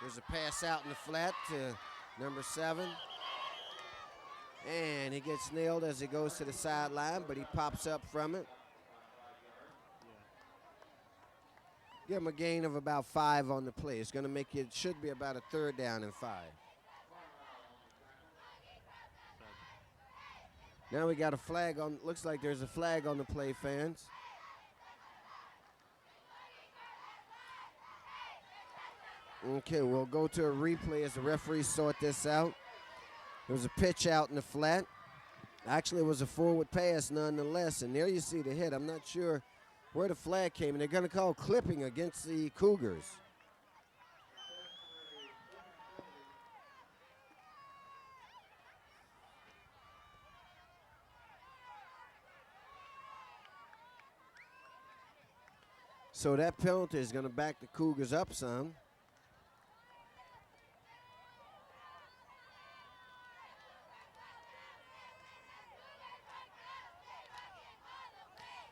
There's a pass out in the flat to number 7. And he gets nailed as he goes to the sideline, but he pops up from it. Give him a gain of about 5 on the play. It's going to make it, should be about a 3rd down and 5. Now we got a flag on, looks like there's a flag on the play, fans. Okay, we'll go to a replay as the referees sort this out. There was a pitch out in the flat. Actually, it was a forward pass nonetheless, and there you see the hit. I'm not sure where the flag came, and they're going to call clipping against the Cougars. So that penalty is going to back the Cougars up some.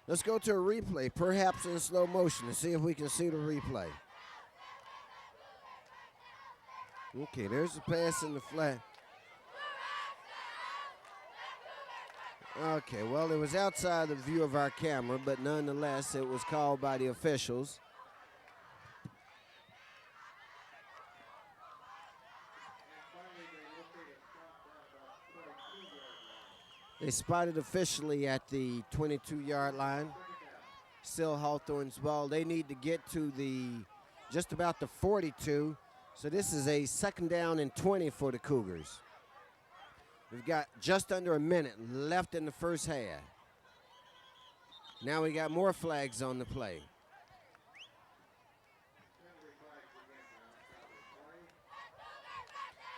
Let's go to a replay, perhaps in slow motion, to see if we can see the replay. Okay, there's a pass in the flat. Okay, well, it was outside the view of our camera, but nonetheless, it was called by the officials. They spotted officially at the 22-yard line. Still Hawthorne's ball. They need to get to the just about the 42. So this is a 2nd down and 20 for the Cougars. We've got just under a minute left in the first half. Now we got more flags on the play.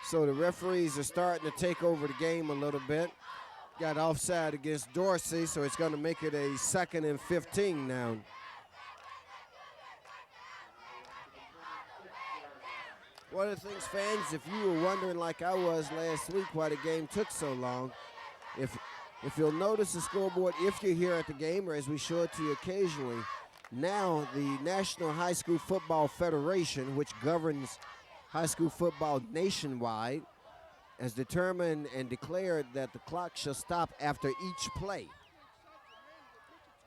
So the referees are starting to take over the game a little bit. Got offside against Dorsey, so it's going to make it a 2nd and 15 now. One of the things, fans, if you were wondering like I was last week why the game took so long, if you'll notice the scoreboard, if you're here at the game, or as we show it to you occasionally, now the National High School Football Federation, which governs high school football nationwide, has determined and declared that the clock shall stop after each play,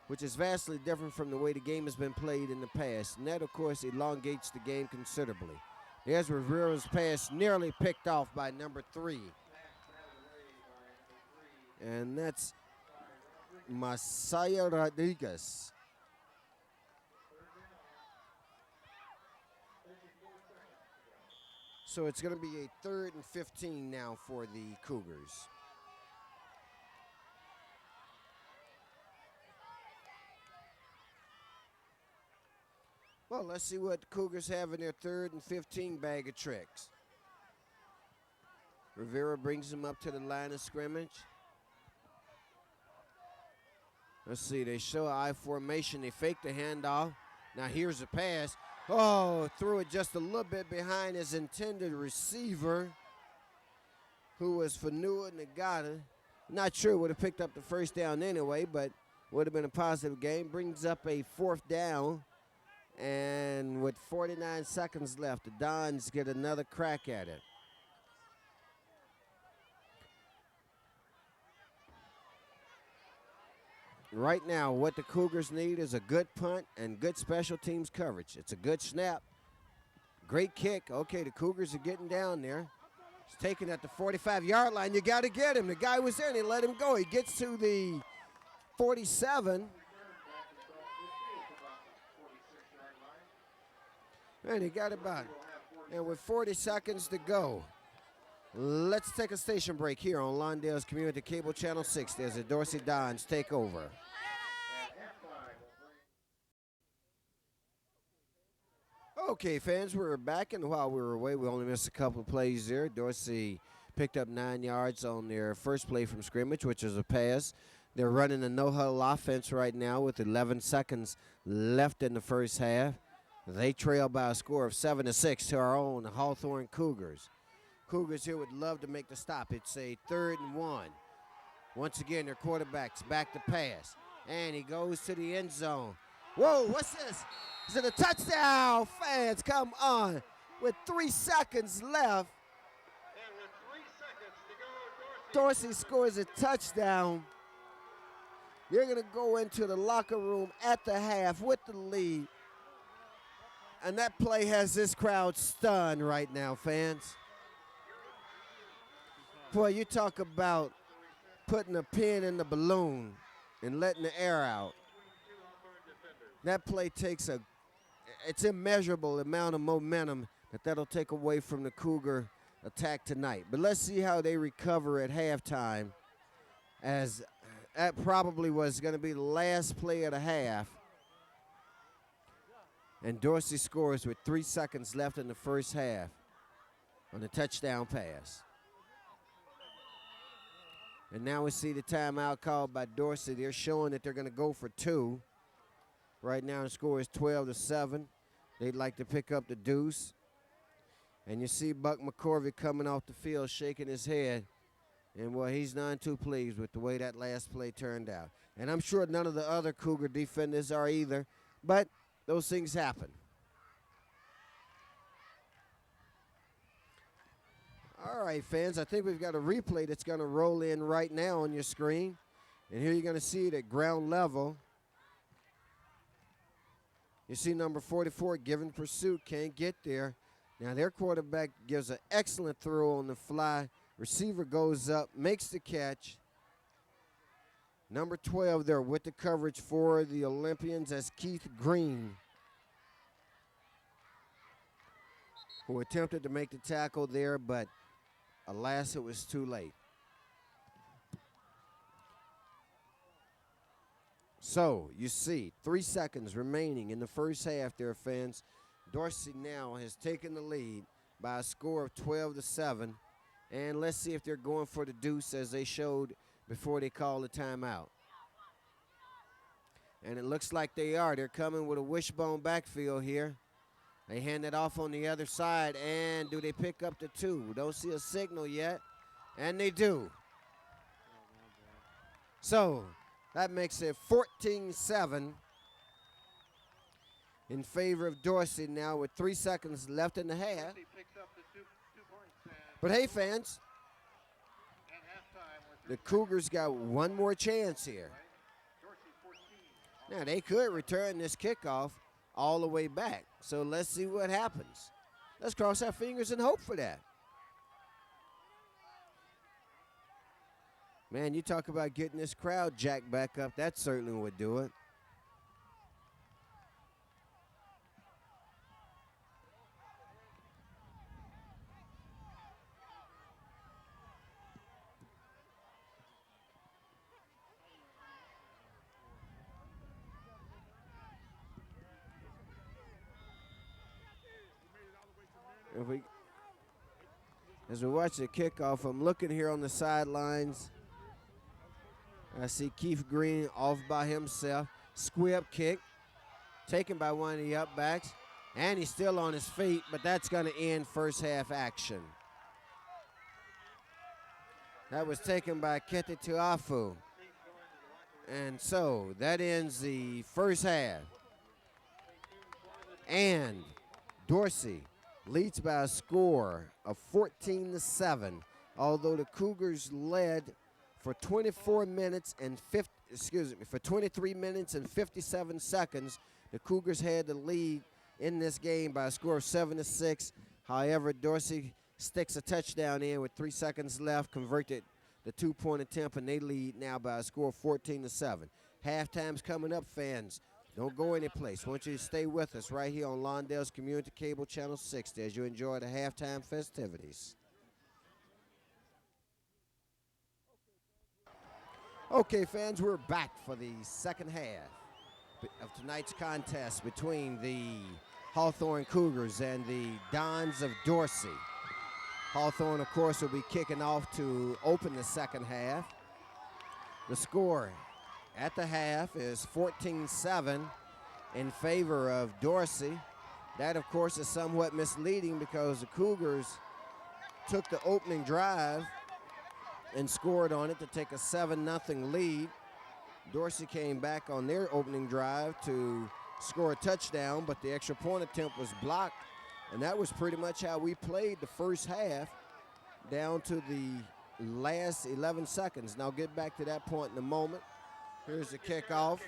which is vastly different from the way the game has been played in the past. And that, of course, elongates the game considerably. There's Rivera's pass nearly picked off by number 3. And that's Messiah Rodriguez. So it's going to be a 3rd and 15 now for the Cougars. Well, let's see what the Cougars have in their 3rd and 15 bag of tricks. Rivera brings them up to the line of scrimmage. Let's see, they show I formation. They fake the handoff. Now here's a pass. Oh, threw it just a little bit behind his intended receiver, who was Fanua Nagata. Not sure would have picked up the first down anyway, but would have been a positive game. Brings up a 4th down, and with 49 seconds left, the Dons get another crack at it. Right now, what the Cougars need is a good punt and good special teams coverage. It's a good snap. Great kick. Okay, the Cougars are getting down there. He's taken at the 45-yard line. You got to get him. The guy was in. He let him go. He gets to the 47. And he got about it. And with 40 seconds to go, let's take a station break here on Lawndale's Community Cable Channel 6 as the Dorsey Dons take over. Okay, fans, we're back, and while we were away, we only missed a couple of plays there. Dorsey picked up 9 yards on their first play from scrimmage, which was a pass. They're running a no-huddle offense right now with 11 seconds left in the first half. They trail by a score of 7-6 to our own Hawthorne Cougars. Cougars here would love to make the stop. It's a 3rd and 1. Once again, their quarterback's back to pass, and he goes to the end zone. Whoa, what's this? Is it a touchdown? Fans, come on. With 3 seconds left, And with 3 seconds to go, Dorsey scores a touchdown. They're going to go into the locker room at the half with the lead. And that play has this crowd stunned right now, fans. Boy, you talk about putting a pin in the balloon and letting the air out. That play takes it's immeasurable amount of momentum that'll take away from the Cougar attack tonight. But let's see how they recover at halftime, as that probably was going to be the last play of the half. And Dorsey scores with 3 seconds left in the first half on a touchdown pass. And now we see the timeout called by Dorsey. They're showing that they're going to go for 2. Right now the score is 12-7. They'd like to pick up the deuce. And you see Buck McCorvey coming off the field shaking his head. And, well, he's none too pleased with the way that last play turned out. And I'm sure none of the other Cougar defenders are either. But those things happen. All right, fans, I think we've got a replay that's going to roll in right now on your screen. And here you're going to see it at ground level. You see number 44 giving pursuit, can't get there. Now their quarterback gives an excellent throw on the fly. Receiver goes up, makes the catch. Number 12 there with the coverage for the Olympians as Keith Green, who attempted to make the tackle there, but alas, it was too late. So, you see, 3 seconds remaining in the first half there, fans. Dorsey now has taken the lead by a score of 12-7. And let's see if they're going for the deuce as they showed before they called the timeout. And it looks like they are. They're coming with a wishbone backfield here. They hand it off on the other side, and do they pick up the 2? We don't see a signal yet, and they do. So, that makes it 14-7 in favor of Dorsey now with 3 seconds left in the half. Dorsey picks up the 2 points. But hey, fans, At halftime, the Cougars got one more chance here. Dorsey 14. Now, they could return this kickoff all the way back. So let's see what happens. Let's cross our fingers and hope for that. Man, you talk about getting this crowd jacked back up. That certainly would do it. As we watch the kickoff, I'm looking here on the sidelines. I see Keith Green off by himself. Squib kick, taken by one of the upbacks. And he's still on his feet, but that's going to end first half action. That was taken by Kete Tuafu. And so that ends the first half. And Dorsey leads by a score of 14-7. Although the Cougars led for 23 minutes and 57 seconds, the Cougars had the lead in this game by a score of 7-6. However, Dorsey sticks a touchdown in with 3 seconds left, converted the 2-point attempt, and they lead now by a score of 14-7. Halftime's coming up, fans. Don't go anyplace. I want you to stay with us right here on Lawndale's Community Cable Channel 60 as you enjoy the halftime festivities. Okay, fans, we're back for the second half of tonight's contest between the Hawthorne Cougars and the Dons of Dorsey. Hawthorne, of course, will be kicking off to open the second half. The score at the half is 14-7 in favor of Dorsey. That, of course, is somewhat misleading because the Cougars took the opening drive and scored on it to take a 7-0 lead. Dorsey came back on their opening drive to score a touchdown, but the extra point attempt was blocked, and that was pretty much how we played the first half down to the last 11 seconds. And I'll get back to that point in a moment. Here's the kickoff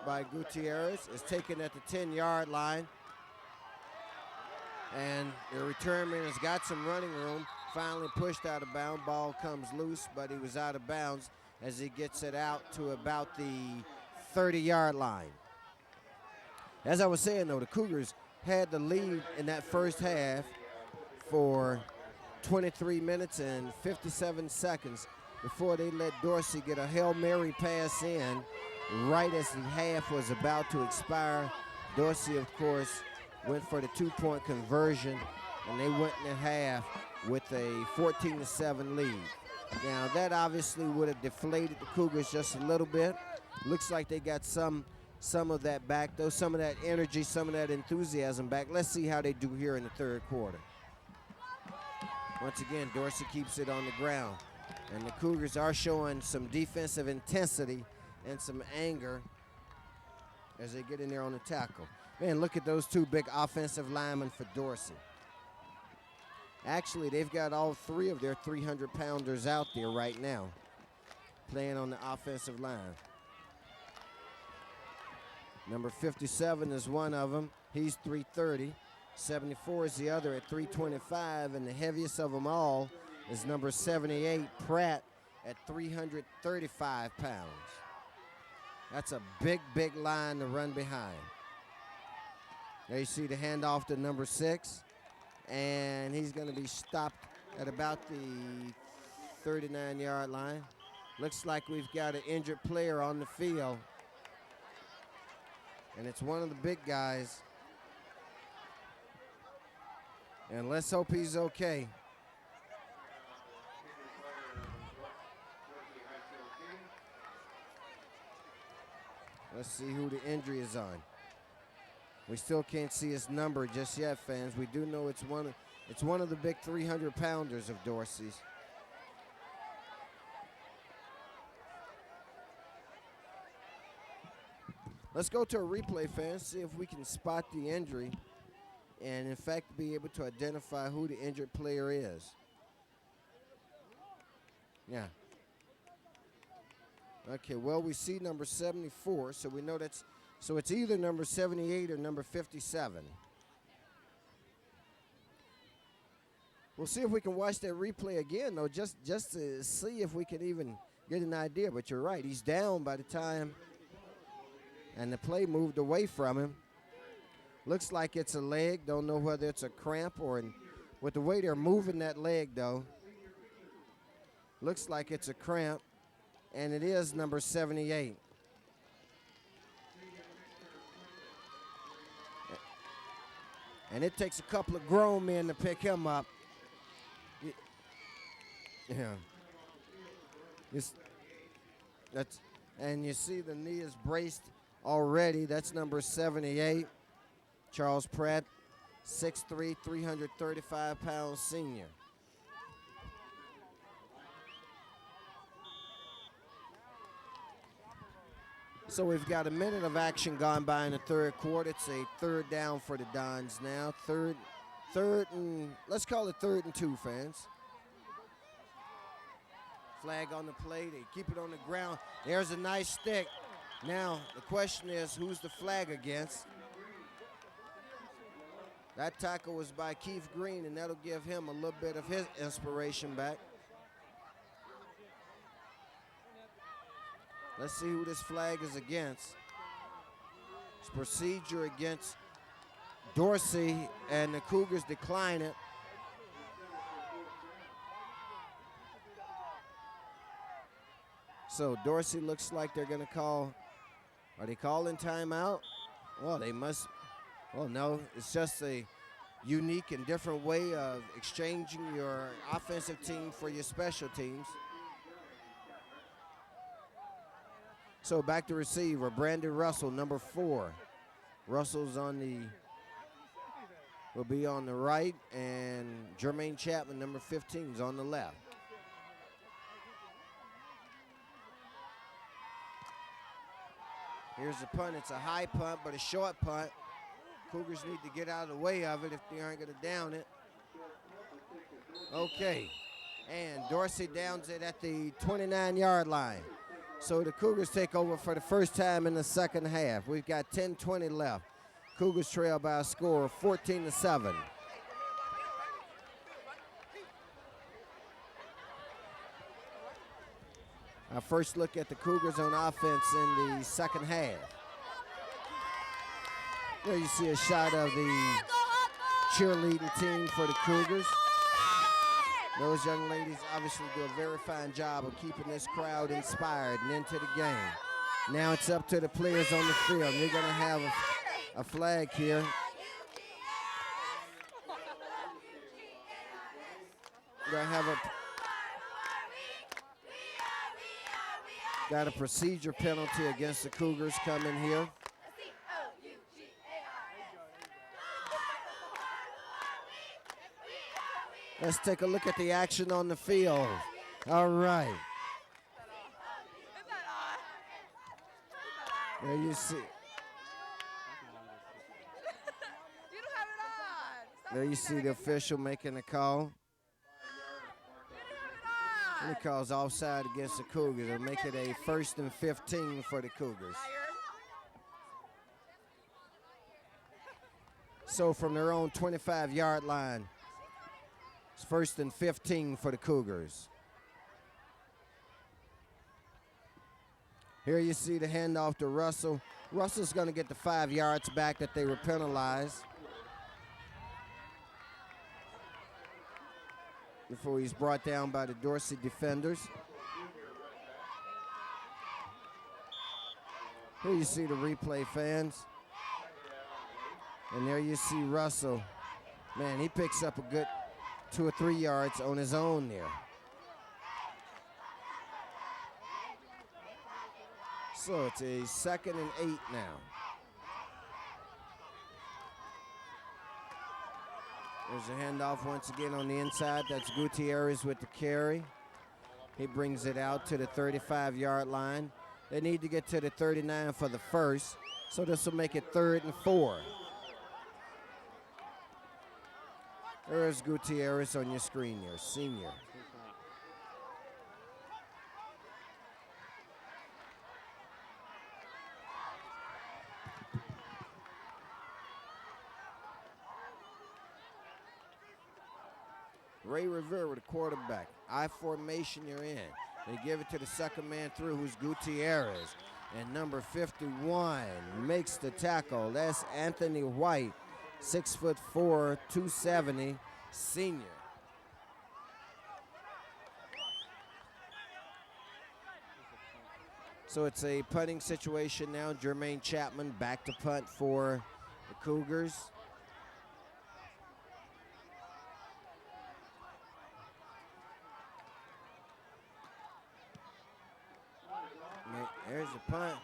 by Gutierrez. It's taken at the 10-yard line. And the return man has got some running room. Finally pushed out of bounds. Ball comes loose, but he was out of bounds as he gets it out to about the 30-yard line. As I was saying, though, the Cougars had the lead in that first half for 23 minutes and 57 seconds before they let Dorsey get a Hail Mary pass in right as the half was about to expire. Dorsey, of course, went for the two-point conversion, and they went in the half with a 14-7 lead. Now, that obviously would have deflated the Cougars just a little bit. Looks like they got some of that back, though, some of that energy, some of that enthusiasm back. Let's see how they do here in the third quarter. Once again, Dorsey keeps it on the ground, and the Cougars are showing some defensive intensity and some anger as they get in there on the tackle. Man, look at those two big offensive linemen for Dorsey. Actually, they've got all three of their 300-pounders out there right now playing on the offensive line. Number 57 is one of them. He's 330. 74 is the other at 325, and the heaviest of them all is number 78, Pratt, at 335 pounds. That's a big, big line to run behind. There you see the handoff to number 6, and he's going to be stopped at about the 39-yard line. Looks like we've got an injured player on the field, and it's one of the big guys. And let's hope he's okay. Let's see who the injury is on. We still can't see his number just yet, fans. We do know it's one of the big 300-pounders of Dorsey's. Let's go to a replay, fans, see if we can spot the injury and, in fact, be able to identify who the injured player is. Yeah. Okay, well, we see number 74, so we know that's, so it's either number 78 or number 57. We'll see if we can watch that replay again, though, just to see if we can even get an idea. But you're right, he's down by the time, and the play moved away from him. Looks like it's a leg. Don't know whether it's a cramp or with the way they're moving that leg, though. Looks like it's a cramp, and it is number 78. And it takes a couple of grown men to pick him up. Yeah. And you see the knee is braced already. That's number 78. Charles Pratt, 6'3", 335-pound senior. So we've got a minute of action gone by in the third quarter. It's a third down for the Dons now. Let's call it 3rd and 2, fans. Flag on the play. They keep it on the ground. There's a nice stick. Now, the question is, who's the flag against? That tackle was by Keith Green, and that'll give him a little bit of his inspiration back. Let's see who this flag is against. It's procedure against Dorsey, and the Cougars decline it. So Dorsey looks like they're going to call. Are they calling timeout? Well, they must Well, no, it's just a unique and different way of exchanging your offensive team for your special teams. So back to receiver, Brandon Russell, number 4. Russell's will be on the right, and Jermaine Chapman, number 15, is on the left. Here's the punt. It's a high punt, but a short punt. Cougars need to get out of the way of it if they aren't going to down it. Okay, and Dorsey downs it at the 29-yard line. So the Cougars take over for the first time in the second half. We've got 10:20 left. Cougars trail by a score of 14-7. Our first look at the Cougars on offense in the second half. There you see a shot of the cheerleading team for the Cougars. Those young ladies obviously do a very fine job of keeping this crowd inspired and into the game. Now it's up to the players on the field. They're going to have a flag here. We're going to have got a procedure penalty against the Cougars coming here. Let's take a look at the action on the field. All right. There you see. There you see the official making a call. He calls offside against the Cougars. It'll make it a 1st and 15 for the Cougars. So from their own 25-yard line, it's 1st and 15 for the Cougars. Here you see the handoff to Russell. Russell's going to get the 5 yards back that they were penalized before he's brought down by the Dorsey defenders. Here you see the replay, fans. And there you see Russell. Man, he picks up a good 2 or 3 yards on his own there. So it's a 2nd and 8 now. There's a handoff once again on the inside. That's Gutierrez with the carry. He brings it out to the 35-yard line. They need to get to the 39 for the first, so this will make it 3rd and 4. There's Gutierrez on your screen there, senior. Ray Rivera, the quarterback. I formation you're in. They give it to the second man through, who's Gutierrez. And number 51 makes the tackle. That's Anthony White, 6'4", 270, senior. So it's a punting situation now. Jermaine Chapman back to punt for the Cougars. There's a punt.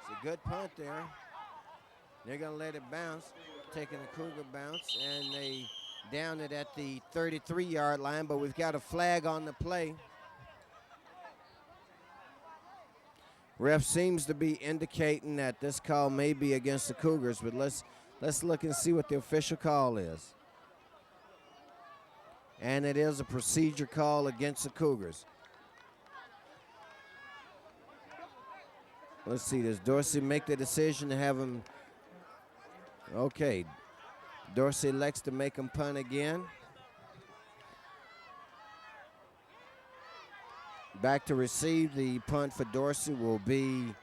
It's a good punt there. They're going to let it bounce, taking a Cougar bounce, and they down it at the 33-yard line, but we've got a flag on the play. Ref seems to be indicating that this call may be against the Cougars, but let's look and see what the official call is. And it is a procedure call against the Cougars. Let's see, does Dorsey make the decision to have him? Okay, Dorsey elects to make him punt again. Back to receive the punt for Dorsey will be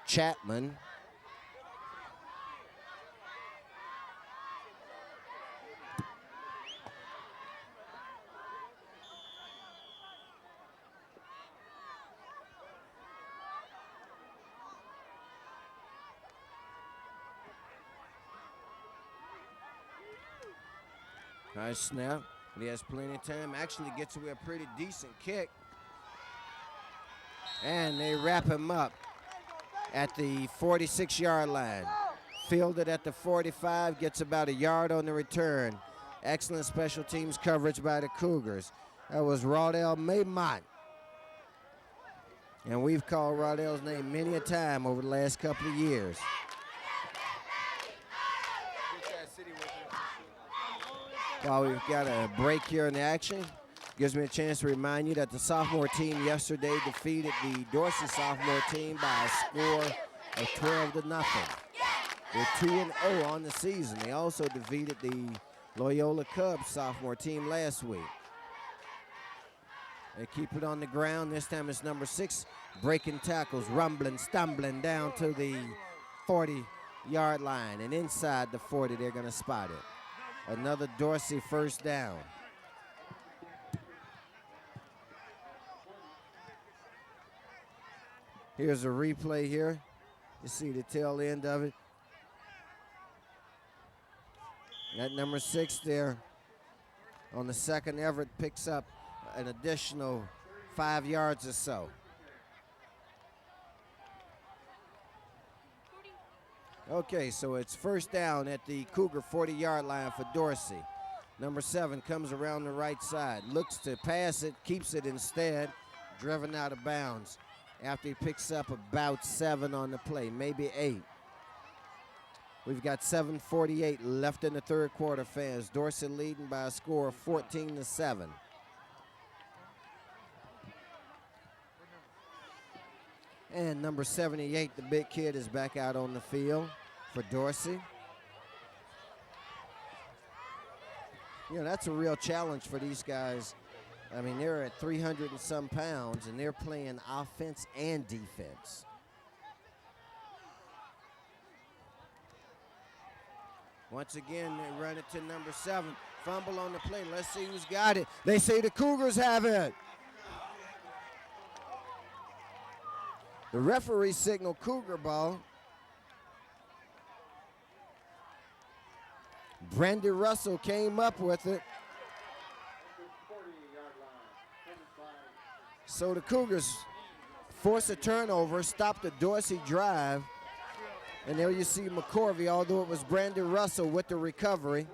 Chapman. Nice snap. But he has plenty of time. Actually gets away a pretty decent kick. And they wrap him up at the 46-yard line. Fielded at the 45, gets about a yard on the return. Excellent special teams coverage by the Cougars. That was Rawdale Maymont. And we've called Rawdale's name many a time over the last couple of years. While we've got a break here in the action, gives me a chance to remind you that the sophomore team yesterday defeated the Dorsey sophomore team by a score of 12-0. They're 2-0 on the season. They also defeated the Loyola Cubs sophomore team last week. They keep it on the ground. This time it's number 6, breaking tackles, rumbling, stumbling down to the 40-yard line. And inside the 40, they're going to spot it. Another Dorsey first down. Here's a replay here. You see the tail end of it. That number 6 there on the second, Everett picks up an additional 5 yards or so. Okay, so it's first down at the Cougar 40-yard line for Dorsey. Number 7 comes around the right side, looks to pass it, keeps it instead, driven out of bounds after he picks up about 7 on the play, maybe 8. We've got 7:48 left in the third quarter, fans. Dorsey leading by a score of 14-7. And number 78, the big kid, is back out on the field for Dorsey. You know, that's a real challenge for these guys. I mean, they're at 300 and some pounds, and they're playing offense and defense. Once again, they run it to number 7. Fumble on the play. Let's see who's got it. They say the Cougars have it. The referee signaled Cougar ball. Brandy Russell came up with it. So the Cougars force a turnover, stop the Dorsey drive. And there you see McCorvey, although it was Brandy Russell with the recovery.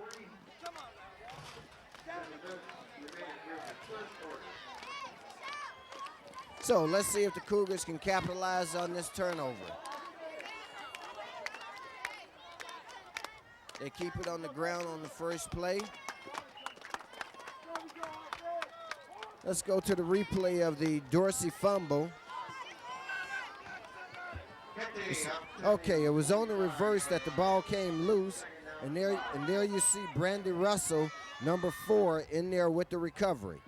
So let's see if the Cougars can capitalize on this turnover. They keep it on the ground on the first play. Let's go to the replay of the Dorsey fumble. Okay, it was on the reverse that the ball came loose, and there you see Brandy Russell, number 4, in there with the recovery.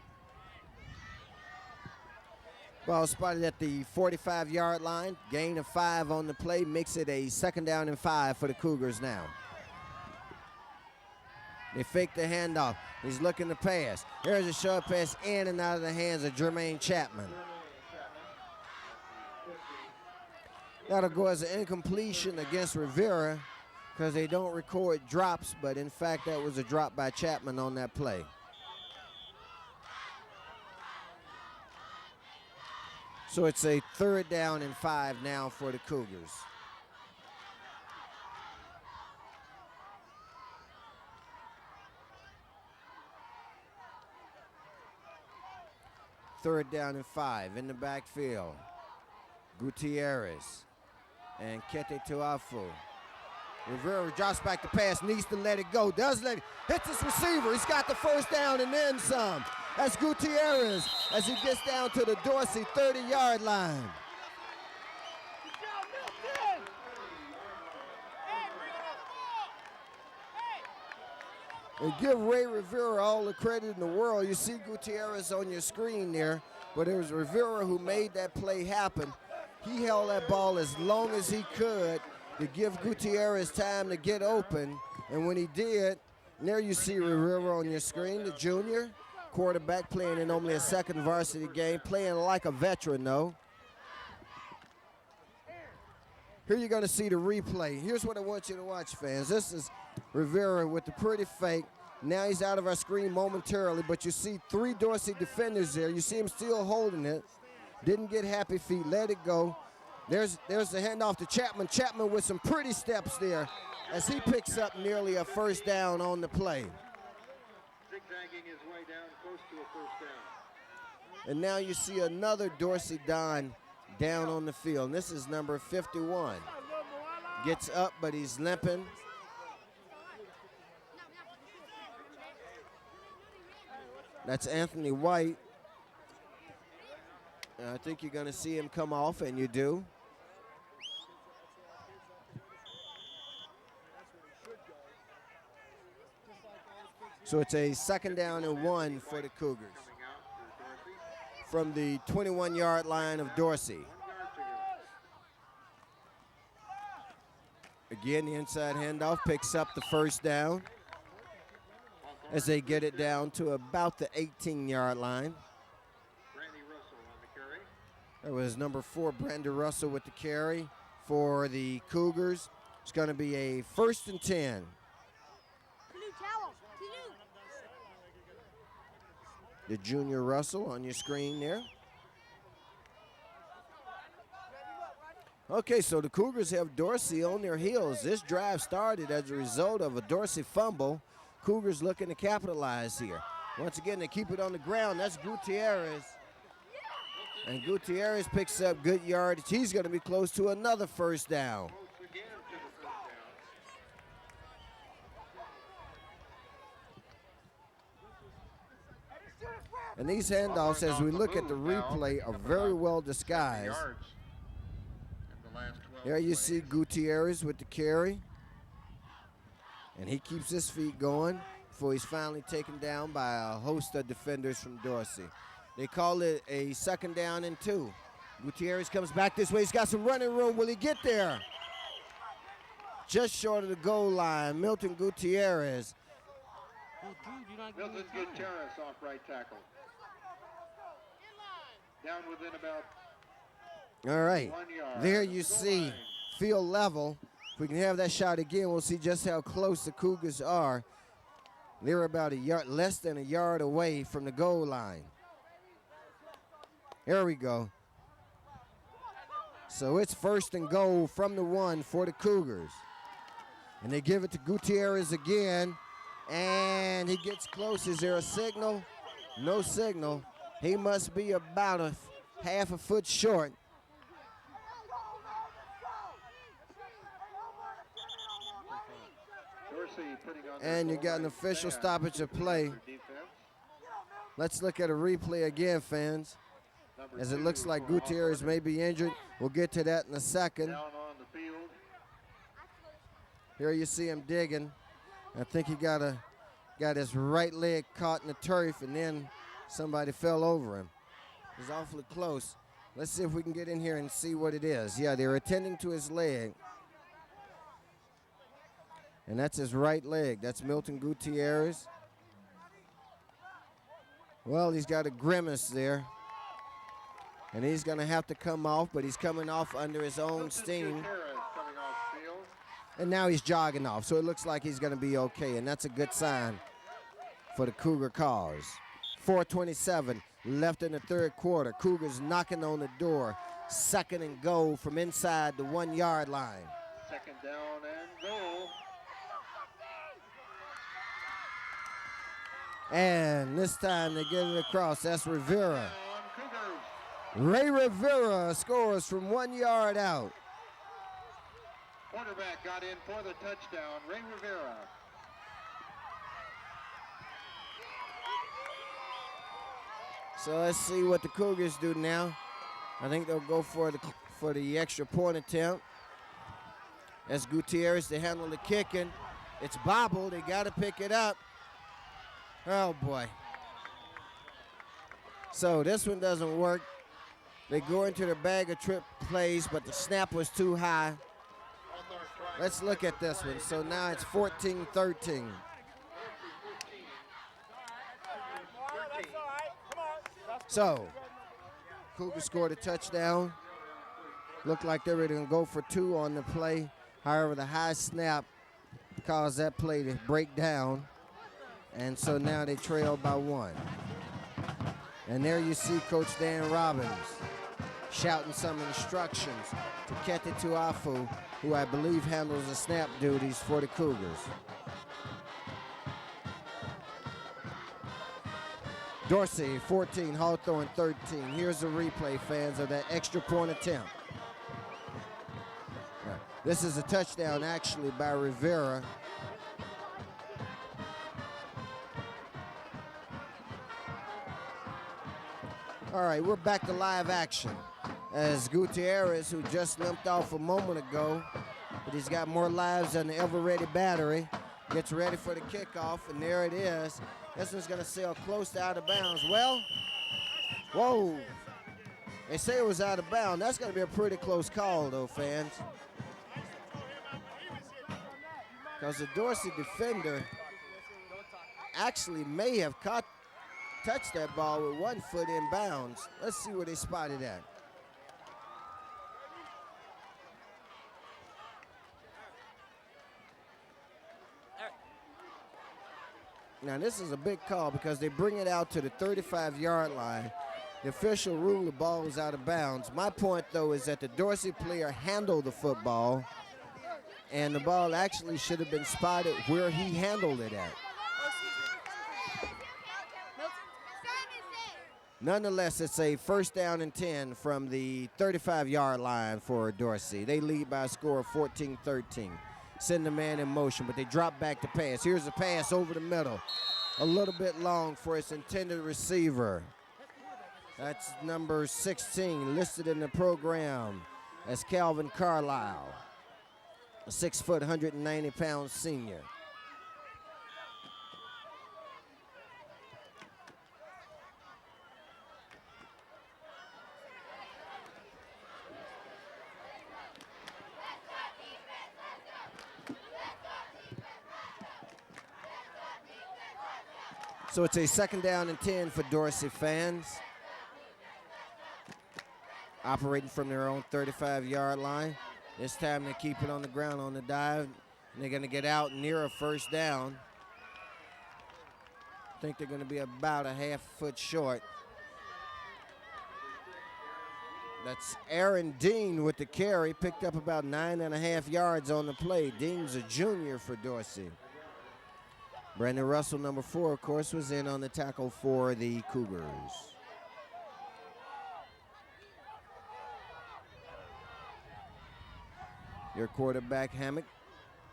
Ball spotted at the 45-yard line, gain of 5 on the play, makes it a 2nd down and 5 for the Cougars now. They fake the handoff. He's looking to pass. There's a short pass in and out of the hands of Jermaine Chapman. That'll go as an incompletion against Rivera because they don't record drops, but in fact that was a drop by Chapman on that play. So it's a 3rd down and 5 now for the Cougars. Third down and 5 in the backfield. Gutierrez and Kete Tuafu. Rivera drops back the pass, needs to let it go, does let it, hits his receiver, he's got the first down and then some. That's Gutierrez as he gets down to the Dorsey 30-yard line. And give Ray Rivera all the credit in the world. You see Gutierrez on your screen there, but it was Rivera who made that play happen. He held that ball as long as he could to give Gutierrez time to get open. And when he did, there you see Rivera on your screen, the junior quarterback playing in only a 2nd varsity game, playing like a veteran though. Here you're going to see the replay. Here's what I want you to watch, fans. This is Rivera with the pretty fake, Now he's out of our screen momentarily, but you see 3 Dorsey defenders there. You see him still holding it. Didn't get happy feet, let it go. There's the handoff to Chapman. Chapman with some pretty steps there as he picks up nearly a first down on the play. Zigzagging his way down close to a first down. And now you see another Dorsey Don down on the field. And this is number 51. Gets up, but he's limping. That's Anthony White. And I think you're going to see him come off, and you do. So it's a 2nd down and 1 for the Cougars from the 21-yard line of Dorsey. Again, the inside handoff picks up the first down as they get it down to about the 18-yard line. That was number 4, Brandon Russell with the carry for the Cougars. It's going to be a 1st and 10. The junior Russell on your screen there. Okay, so the Cougars have Dorsey on their heels. This drive started as a result of a Dorsey fumble. Cougars looking to capitalize here. Once again, they keep it on the ground. That's Gutierrez. And Gutierrez picks up good yardage. He's going to be close to another first down. And these handoffs, as we look at the replay, are very well disguised. There you see Gutierrez with the carry. And he keeps his feet going before he's finally taken down by a host of defenders from Dorsey. They call it a 2nd down and 2. Gutierrez comes back this way. He's got some running room. Will he get there? Just short of the goal line, Milton Gutierrez. Milton Gutierrez off right tackle. Down within about All right, 1 yard. there you see field level. If we can have that shot again, we'll see just how close the Cougars are. They're about a yard, less than a yard away from the goal line. There we go. So it's 1st and goal from the 1 for the Cougars. And they give it to Gutierrez again. And he gets close. Is there a signal? No signal. He must be about a half a foot short. And you got an official stoppage of play. Let's look at a replay again, fans, as it looks like Gutierrez may be injured. We'll get to that in a second. Here you see him digging. I think he got his right leg caught in the turf, and then somebody fell over him. It was awfully close. Let's see if we can get in here and see what it is. Yeah, they're attending to his leg. And that's his right leg. That's Milton Gutierrez. Well, he's got a grimace there. And he's going to have to come off, but he's coming off under his own steam. And now he's jogging off, so it looks like he's going to be okay, and that's a good sign for the Cougar cause. 4:27 left in the 3rd quarter. Cougars knocking on the door. 2nd and goal from inside the 1 yard line. 2nd down and goal. And this time they get it across. That's Rivera. Ray Rivera scores from 1 yard out. Quarterback got in for the touchdown, Ray Rivera. So let's see what the Cougars do now. I think they'll go for the extra point attempt. As Gutierrez, they handle the kicking. It's bobbled. They got to pick it up. Oh, boy. So this one doesn't work. They go into the bag of trip plays, but the snap was too high. Let's look at this one. So now it's 14-13. So, Cougars scored a touchdown. Looked like they were going to go for 2 on the play. However, the high snap caused that play to break down. And so now they trail by 1. And there you see Coach Dan Robbins shouting some instructions to Kete Tuafu, who I believe handles the snap duties for the Cougars. Dorsey, 14, Hawthorne, 13. Here's a replay, fans, of that extra point attempt. This is a touchdown, actually, by Rivera. All right, we're back to live action as Gutierrez, who just limped off a moment ago, but he's got more lives than the ever-ready battery, gets ready for the kickoff, and there it is. This one's going to sail close to out of bounds. Well, whoa. They say it was out of bounds. That's going to be a pretty close call, though, fans. Because the Dorsey defender actually may have touched that ball with 1 foot in bounds. Let's see where they spotted at. Now, this is a big call because they bring it out to the 35-yard line. The official rule the ball is out of bounds. My point, though, is that the Dorsey player handled the football, and the ball actually should have been spotted where he handled it at. Nonetheless, it's a 1st down and 10 from the 35-yard line for Dorsey. They lead by a score of 14-13. Send the man in motion, but they drop back to pass. Here's a pass over the middle. A little bit long for its intended receiver. That's number 16, listed in the program as Calvin Carlisle, a 6 foot, 190-pound senior. So it's a 2nd down and 10 for Dorsey fans. Operating from their own 35-yard line. This time they keep it on the ground on the dive. And they're going to get out near a 1st down. I think they're going to be about a half foot short. That's Aaron Dean with the carry. Picked up about 9.5 yards on the play. Dean's a junior for Dorsey. Brandon Russell, number 4, of course, was in on the tackle for the Cougars. Your quarterback, Hammock,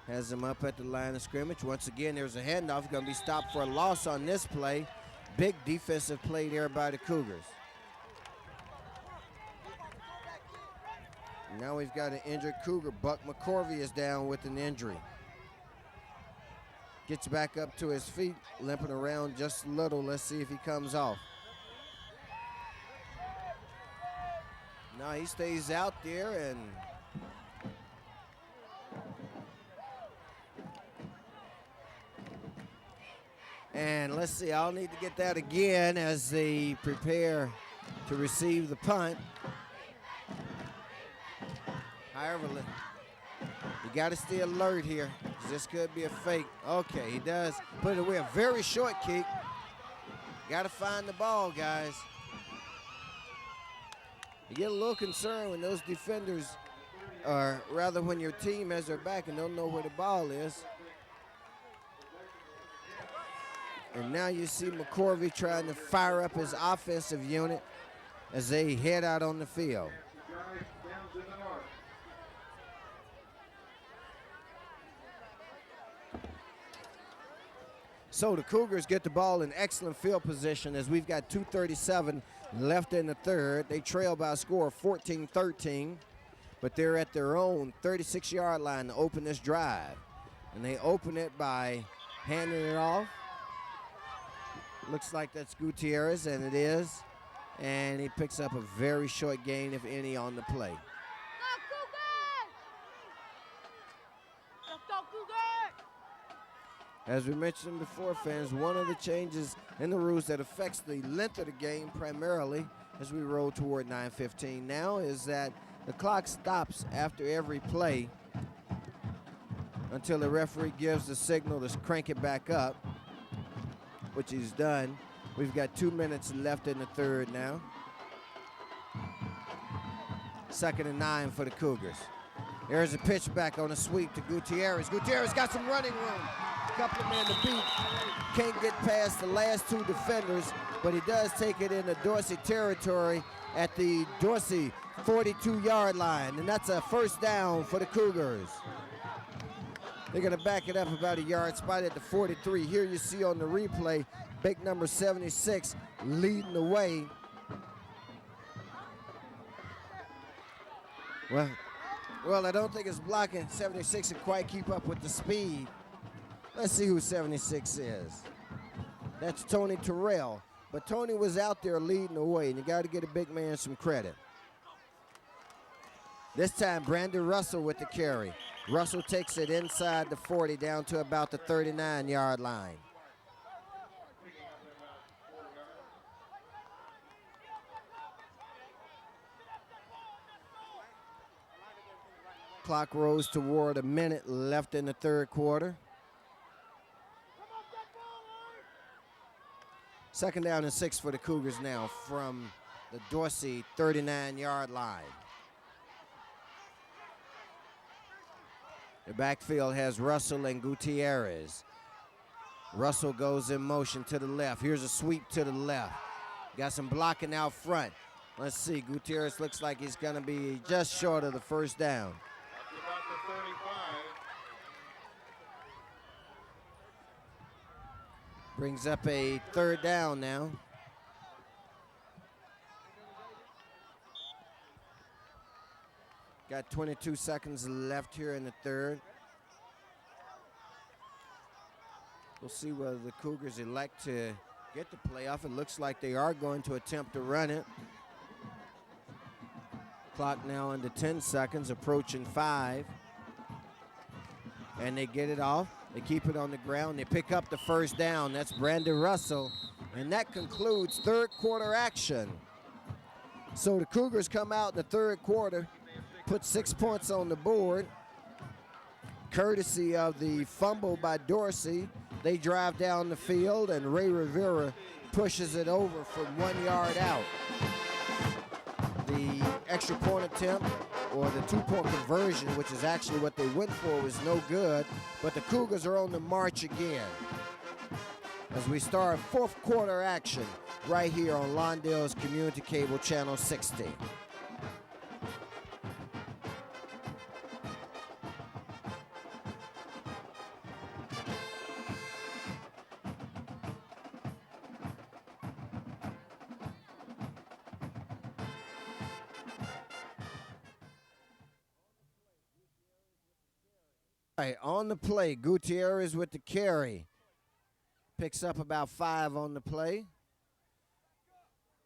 has him up at the line of scrimmage. Once again, there's a handoff. Going to be stopped for a loss on this play. Big defensive play there by the Cougars. Now we've got an injured Cougar. Buck McCorvey is down with an injury. Gets back up to his feet, limping around just a little. Let's see if he comes off. No, he stays out there, and let's see, I'll need to get that again as they prepare to receive the punt. However, you got to stay alert here. This could be a fake. Okay, he does put it away. A very short kick. Got to find the ball, guys. You get a little concerned when those defenders, or rather when your team has their back and don't know where the ball is. And now you see McCorvey trying to fire up his offensive unit as they head out on the field. So the Cougars get the ball in excellent field position as we've got 2:37 left in the 3rd. They trail by a score of 14-13, but they're at their own 36-yard line to open this drive. And they open it by handing it off. Looks like that's Gutierrez, and it is. And he picks up a very short gain, if any, on the play. As we mentioned before, fans, one of the changes in the rules that affects the length of the game primarily as we roll toward 9:15 now is that the clock stops after every play until the referee gives the signal to crank it back up. which he's done. We've got 2 minutes left in the third now. 2nd and 9 for the Cougars. There's a pitch back on a sweep to Gutierrez. Gutierrez got some running room. Couple of men to beat. Can't get past the last 2 defenders, but he does take it into Dorsey territory at the Dorsey 42-yard line, and that's a first down for the Cougars. They're going to back it up about a yard, spot at the 43. Here you see on the replay, big number 76 leading the way. Well, I don't think it's blocking. 76 can quite keep up with the speed. Let's see who 76 is. That's Tony Terrell. But Tony was out there leading the way, and you got to get a big man some credit. This time, Brandon Russell with the carry. Russell takes it inside the 40 down to about the 39-yard line. Clock rolls toward a minute left in the third quarter. 2nd down and 6 for the Cougars now from the Dorsey 39-yard line. The backfield has Russell and Gutierrez. Russell goes in motion to the left. Here's a sweep to the left. Got some blocking out front. Let's see, Gutierrez looks like he's gonna be just short of the first down. About the 35. Brings up a third down now. Got 22 seconds left here in the third. We'll see whether the Cougars elect to get the playoff. It looks like they are going to attempt to run it. Clock now under 10 seconds, approaching 5. And they get it off. They keep it on the ground. They pick up the first down. That's Brandon Russell. And that concludes third quarter action. So the Cougars come out in the third quarter, put 6 points on the board, courtesy of the fumble by Dorsey. They drive down the field, and Ray Rivera pushes it over from 1 yard out. The extra point attempt, or the 2-point conversion, which is actually what they went for, was no good, but the Cougars are on the march again as we start fourth quarter action right here on Lawndale's Community Cable Channel 60. All right, on the play, Gutierrez with the carry. Picks up about 5 on the play.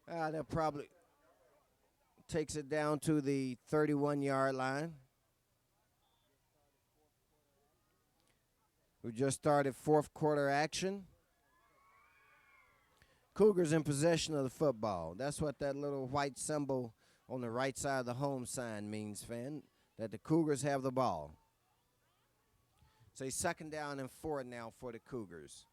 They'll probably takes it down to the 31-yard line. We just started fourth quarter action. Cougars in possession of the football. That's what that little white symbol on the right side of the home sign means, fan, that the Cougars have the ball. So it's 2nd down and 4 now for the Cougars.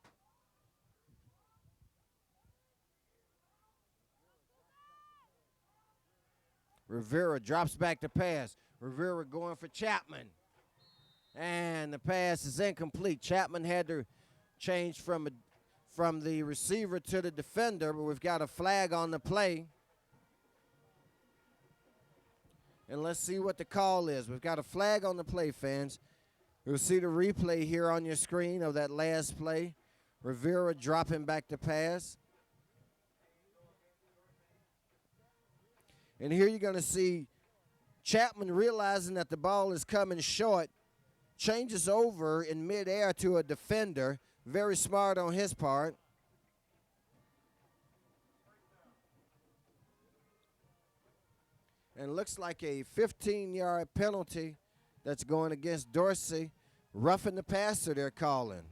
Rivera drops back to pass. Rivera going for Chapman. And the pass is incomplete. Chapman had to change from the receiver to the defender, but we've got a flag on the play. And let's see what the call is. We've got a flag on the play, fans. You'll see the replay here on your screen of that last play. Rivera dropping back to pass. And here you're going to see Chapman realizing that the ball is coming short, changes over in midair to a defender. Very smart on his part. And looks like a 15-yard penalty that's going against Dorsey. Roughing the passer, they're calling.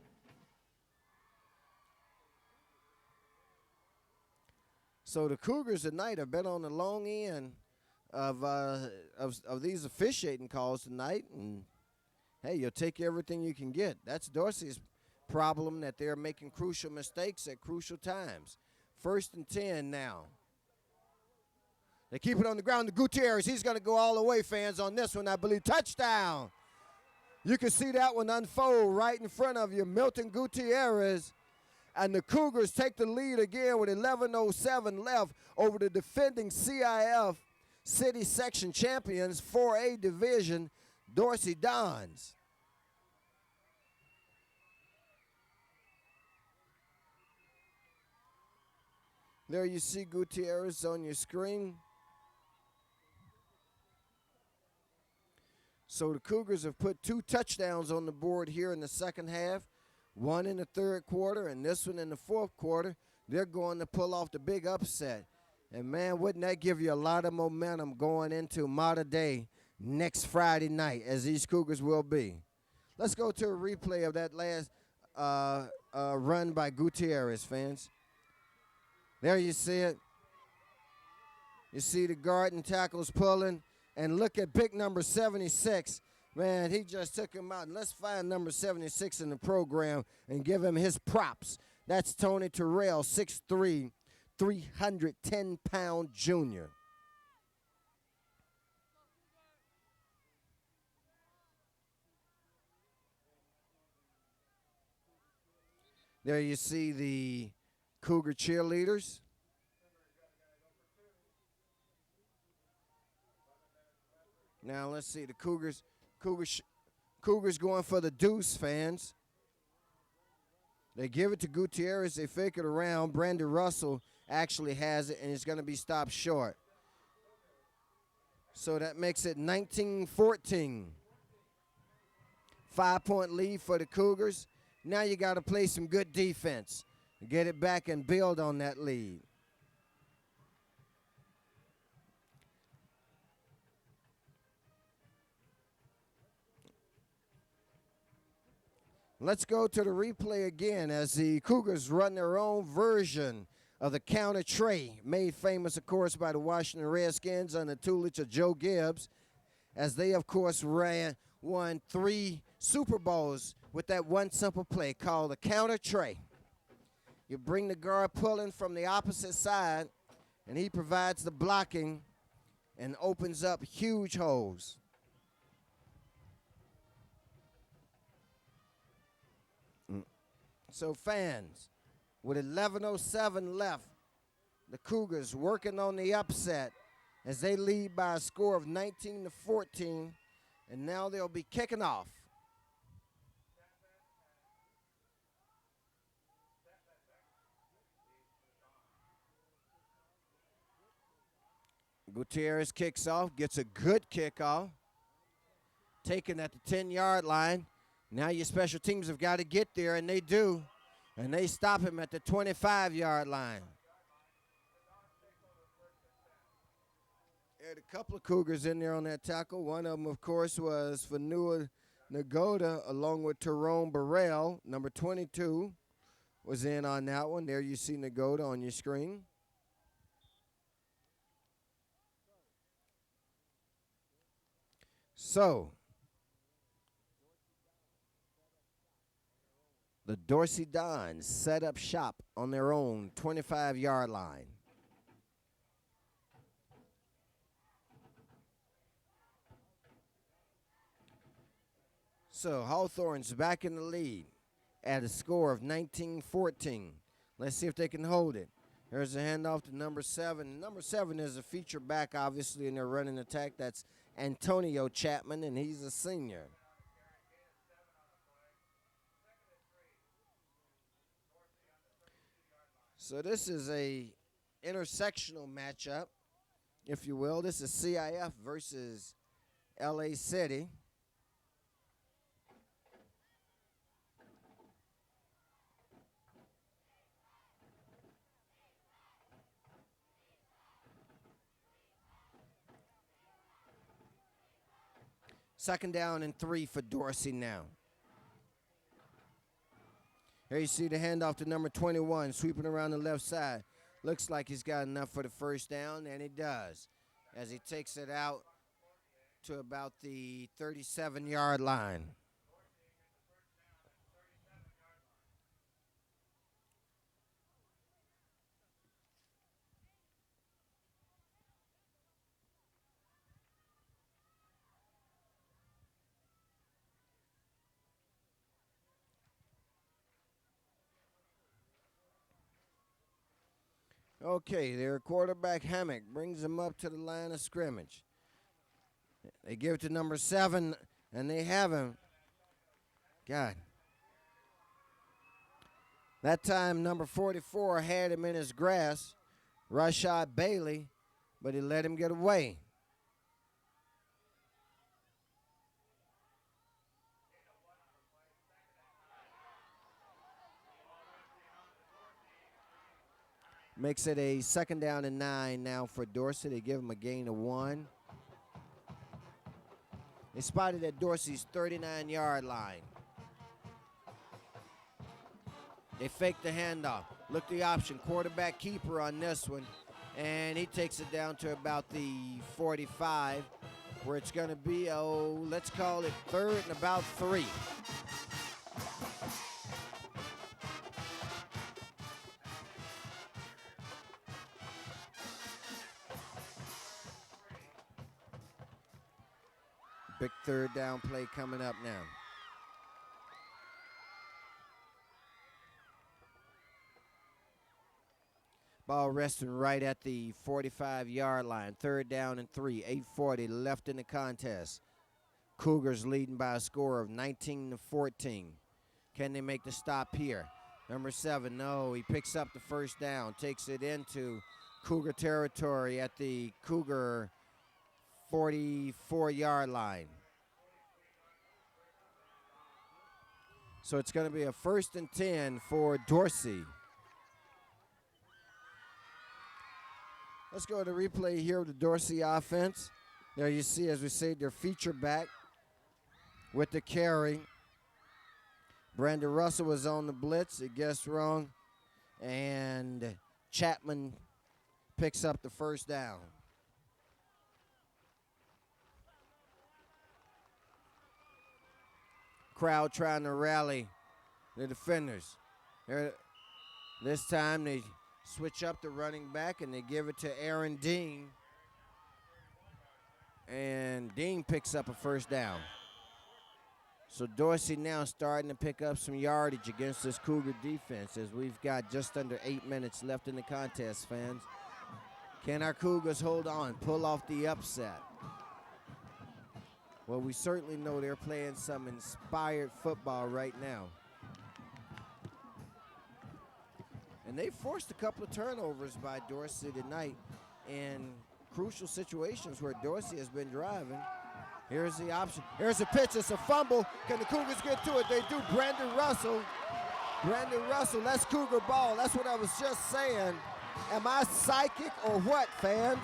So the Cougars tonight have been on the long end of these officiating calls tonight, and hey, you'll take everything you can get. That's Dorsey's problem that they're making crucial mistakes at crucial times. 1st and 10 now. They keep it on the ground to Gutierrez. He's going to go all the way, fans, on this one, I believe. Touchdown. You can see that one unfold right in front of you. Milton Gutierrez. And the Cougars take the lead again with 11:07 left over the defending CIF City Section champions, 4A division, Dorsey Dons. There you see Gutierrez on your screen. So the Cougars have put 2 touchdowns on the board here in the second half, one in the third quarter and this one in the fourth quarter. They're going to pull off the big upset. And, man, wouldn't that give you a lot of momentum going into Mater Day next Friday night, as these Cougars will be. Let's go to a replay of that last run by Gutierrez, fans. There you see it. You see the guard and tackles pulling. And look at big number 76. Man, he just took him out. And let's find number 76 in the program and give him his props. That's Tony Terrell, 6'3", 310-pound junior. There you see the Cougar cheerleaders. Now let's see the Cougars going for the deuce, fans. They give it to Gutierrez. They fake it around. Brandon Russell actually has it, and it's going to be stopped short. So that makes it 19-14. 5-point lead for the Cougars. Now you got to play some good defense. Get it back and build on that lead. Let's go to the replay again as the Cougars run their own version of the counter tray, made famous, of course, by the Washington Redskins under the tutelage of Joe Gibbs, as they, of course, won 3 Super Bowls with that one simple play called the counter tray. You bring the guard pulling from the opposite side, and he provides the blocking and opens up huge holes. So, fans, with 11:07 left, the Cougars working on the upset as they lead by a score of 19-14, and now they'll be kicking off. Gutierrez kicks off, gets a good kickoff, taken at the 10-yard line. Now your special teams have got to get there, and they do. And they stop him at the 25-yard line. There had a couple of Cougars in there on that tackle. One of them, of course, was Fanua Nagoda, along with Tyrone Burrell. Number 22 was in on that one. There you see Nagoda on your screen. So, the Dorsey Dons set up shop on their own 25-yard line. So Hawthorne's back in the lead at a score of 19-14. Let's see if they can hold it. There's a handoff to number 7. Number 7 is a feature back, obviously, in their running attack. That's Antonio Chapman, and he's a senior. So this is a intersectional matchup, if you will. This is CIF versus LA City. Second down and 3 for Dorsey now. Here you see the handoff to number 21, sweeping around the left side. Looks like he's got enough for the first down, and he does, as he takes it out to about the 37-yard line. Okay, their quarterback Hammock brings them up to the line of scrimmage. They give it to number 7, and they have him. God. That time, number 44 had him in his grasp, Rashad Bailey, but he let him get away. Makes it a 2nd down and 9 now for Dorsey. They give him a gain of 1. They spotted at Dorsey's 39-yard line. They fake the handoff. Look the option, quarterback keeper on this one. And he takes it down to about the 45, where it's going to be, let's call it 3rd and about 3. Big 3rd down play coming up now. Ball resting right at the 45-yard line. 3rd down and 3. 8:40 left in the contest. Cougars leading by a score of 19-14. Can they make the stop here? Number 7, no. He picks up the 1st down. Takes it into Cougar territory at the Cougar 44-yard line. So it's going to be a 1st and 10 for Dorsey. Let's go to the replay here of the Dorsey offense. There you see, as we say, their feature back with the carry. Brandon Russell was on the blitz. He guessed wrong. And Chapman picks up the 1st down. Crowd trying to rally the defenders. This time they switch up the running back and they give it to Aaron Dean. And Dean picks up a 1st down. So Dorsey now starting to pick up some yardage against this Cougar defense as we've got just under 8 minutes left in the contest, fans. Can our Cougars hold on, pull off the upset? Well, we certainly know they're playing some inspired football right now. And they forced a couple of turnovers by Dorsey tonight in crucial situations where Dorsey has been driving. Here's the option. Here's a pitch. It's a fumble. Can the Cougars get to it? They do. Brandon Russell. Brandon Russell, that's Cougar ball. That's what I was just saying. Am I psychic or what, fans?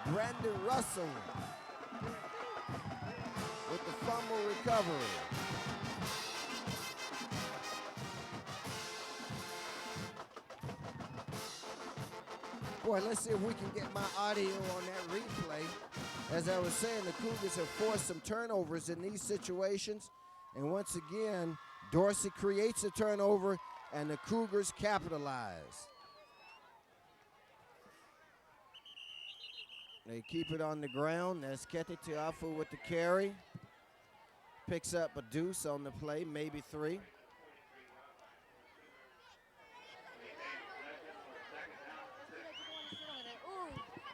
Brandon Russell with the fumble recovery. Boy, let's see if we can get my audio on that replay. As I was saying, the Cougars have forced some turnovers in these situations. And once again, Dorsey creates a turnover, and the Cougars capitalize. They keep it on the ground. That's Kete Tiafu with the carry. Picks up a deuce on the play, maybe 3.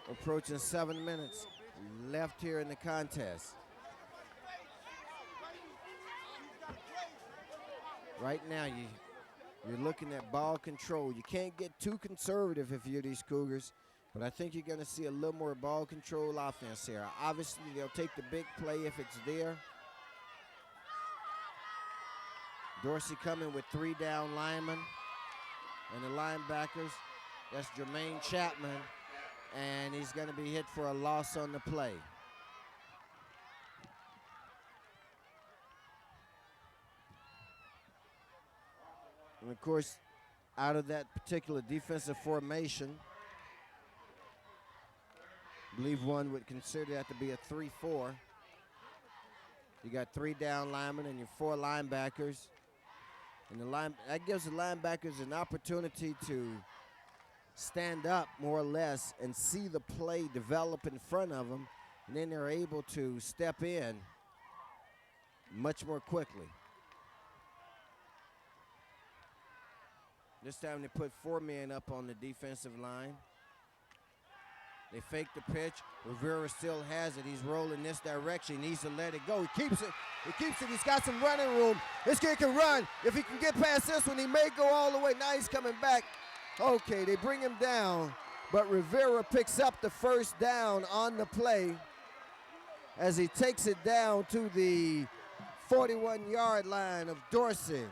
Approaching 7 minutes left here in the contest. Right now, you're looking at ball control. You can't get too conservative if you're these Cougars, but I think you're going to see a little more ball control offense here. Obviously, they'll take the big play if it's there. Dorsey coming with 3 down linemen, and the linebackers, that's Jermaine Chapman, and he's going to be hit for a loss on the play. And of course, out of that particular defensive formation, I believe one would consider that to be a 3-4. You got 3 down linemen and your 4 linebackers. And that gives the linebackers an opportunity to stand up more or less and see the play develop in front of them, and then they're able to step in much more quickly. This time they put 4 men up on the defensive line. They fake the pitch. Rivera still has it. He's rolling this direction. He needs to let it go. He keeps it. He keeps it. He's got some running room. This kid can run. If he can get past this one, he may go all the way. Now he's coming back. Okay, they bring him down, but Rivera picks up the first down on the play as he takes it down to the 41-yard line of Dorsey.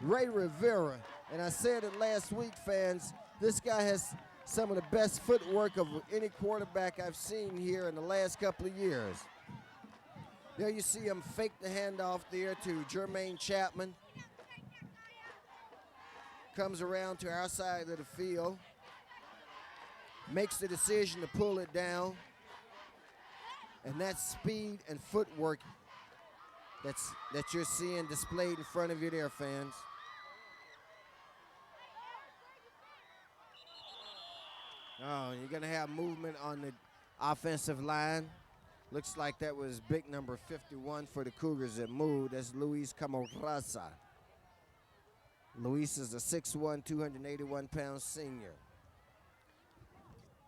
Ray Rivera, and I said it last week, fans, this guy has some of the best footwork of any quarterback I've seen here in the last couple of years. There you see him fake the handoff there to Jermaine Chapman. Comes around to our side of the field. Makes the decision to pull it down. And that speed and footwork that you're seeing displayed in front of you there, fans. Oh, you're going to have movement on the offensive line. Looks like that was big number 51 for the Cougars that moved. That's Luis Camarasa. Luis is a 6'1", 281-pound senior.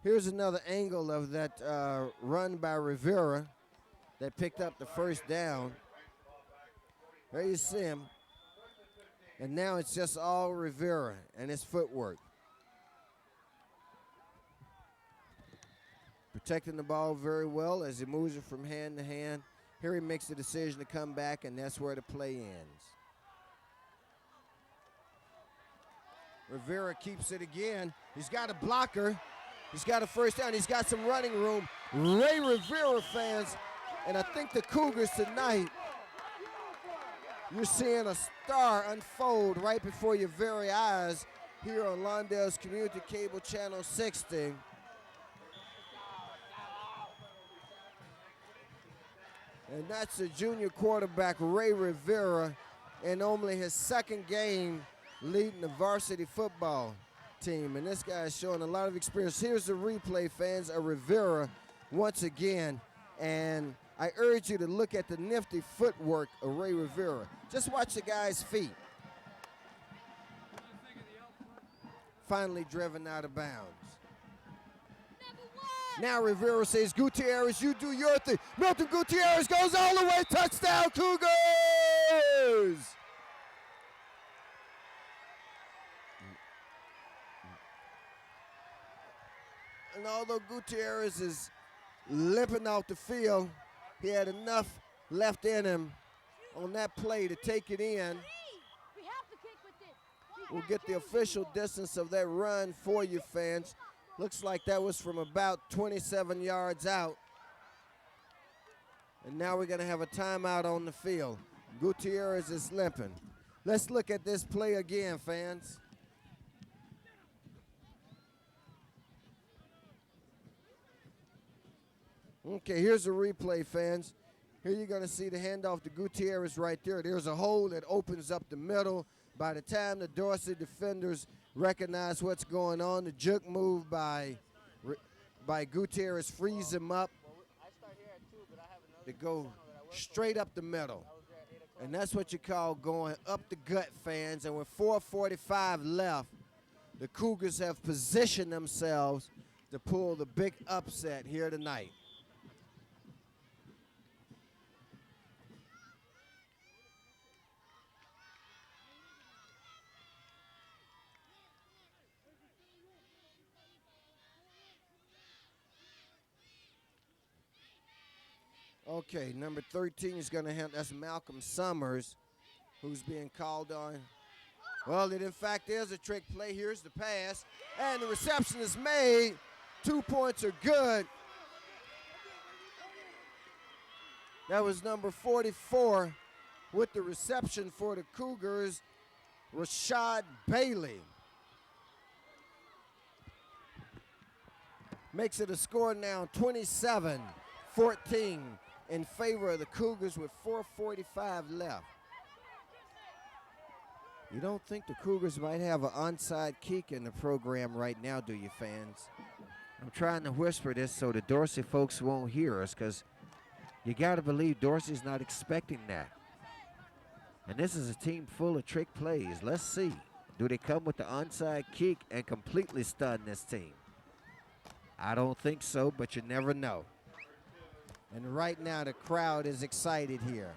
Here's another angle of that run by Rivera that picked up the first down. There you see him. And now it's just all Rivera and his footwork. Protecting the ball very well as he moves it from hand to hand. Here he makes the decision to come back, and that's where the play ends. Rivera keeps it again. He's got a blocker. He's got a first down. He's got some running room. Ray Rivera, fans, and I think the Cougars tonight, you're seeing a star unfold right before your very eyes here on Lawndale's Community Cable Channel 60. And that's the junior quarterback, Ray Rivera, in only his second game leading the varsity football team. And this guy is showing a lot of experience. Here's the replay, fans, of Rivera once again. And I urge you to look at the nifty footwork of Ray Rivera. Just watch the guy's feet. Finally driven out of bounds. Now Rivera says, Gutierrez, you do your thing. Milton Gutierrez goes all the way. Touchdown, Cougars! And although Gutierrez is limping off the field, he had enough left in him on that play to take it in. We'll get the official distance of that run for you, fans. Looks like that was from about 27 yards out. And now we're going to have a timeout on the field. Gutierrez is limping. Let's look at this play again, fans. Okay, here's a replay, fans. Here you're going to see the handoff to Gutierrez right there. There's a hole that opens up the middle. By the time the Dorsey defenders recognize what's going on, the juke move by Gutierrez frees him up to go straight up the middle. And that's what you call going up the gut, fans. And with 4:45 left, the Cougars have positioned themselves to pull the big upset here tonight. Okay, number 13 is going to handle, that's Malcolm Summers, who's being called on. Well, it in fact is a trick play. Here's the pass, and the reception is made. 2 points are good. That was number 44 with the reception for the Cougars, Rashad Bailey. Makes it a score now, 27-14. In favor of the Cougars with 4:45 left. You don't think the Cougars might have an onside kick in the program right now, do you, fans? I'm trying to whisper this so the Dorsey folks won't hear us, because you got to believe Dorsey's not expecting that. And this is a team full of trick plays. Let's see. Do they come with the onside kick and completely stun this team? I don't think so, but you never know. And right now the crowd is excited here.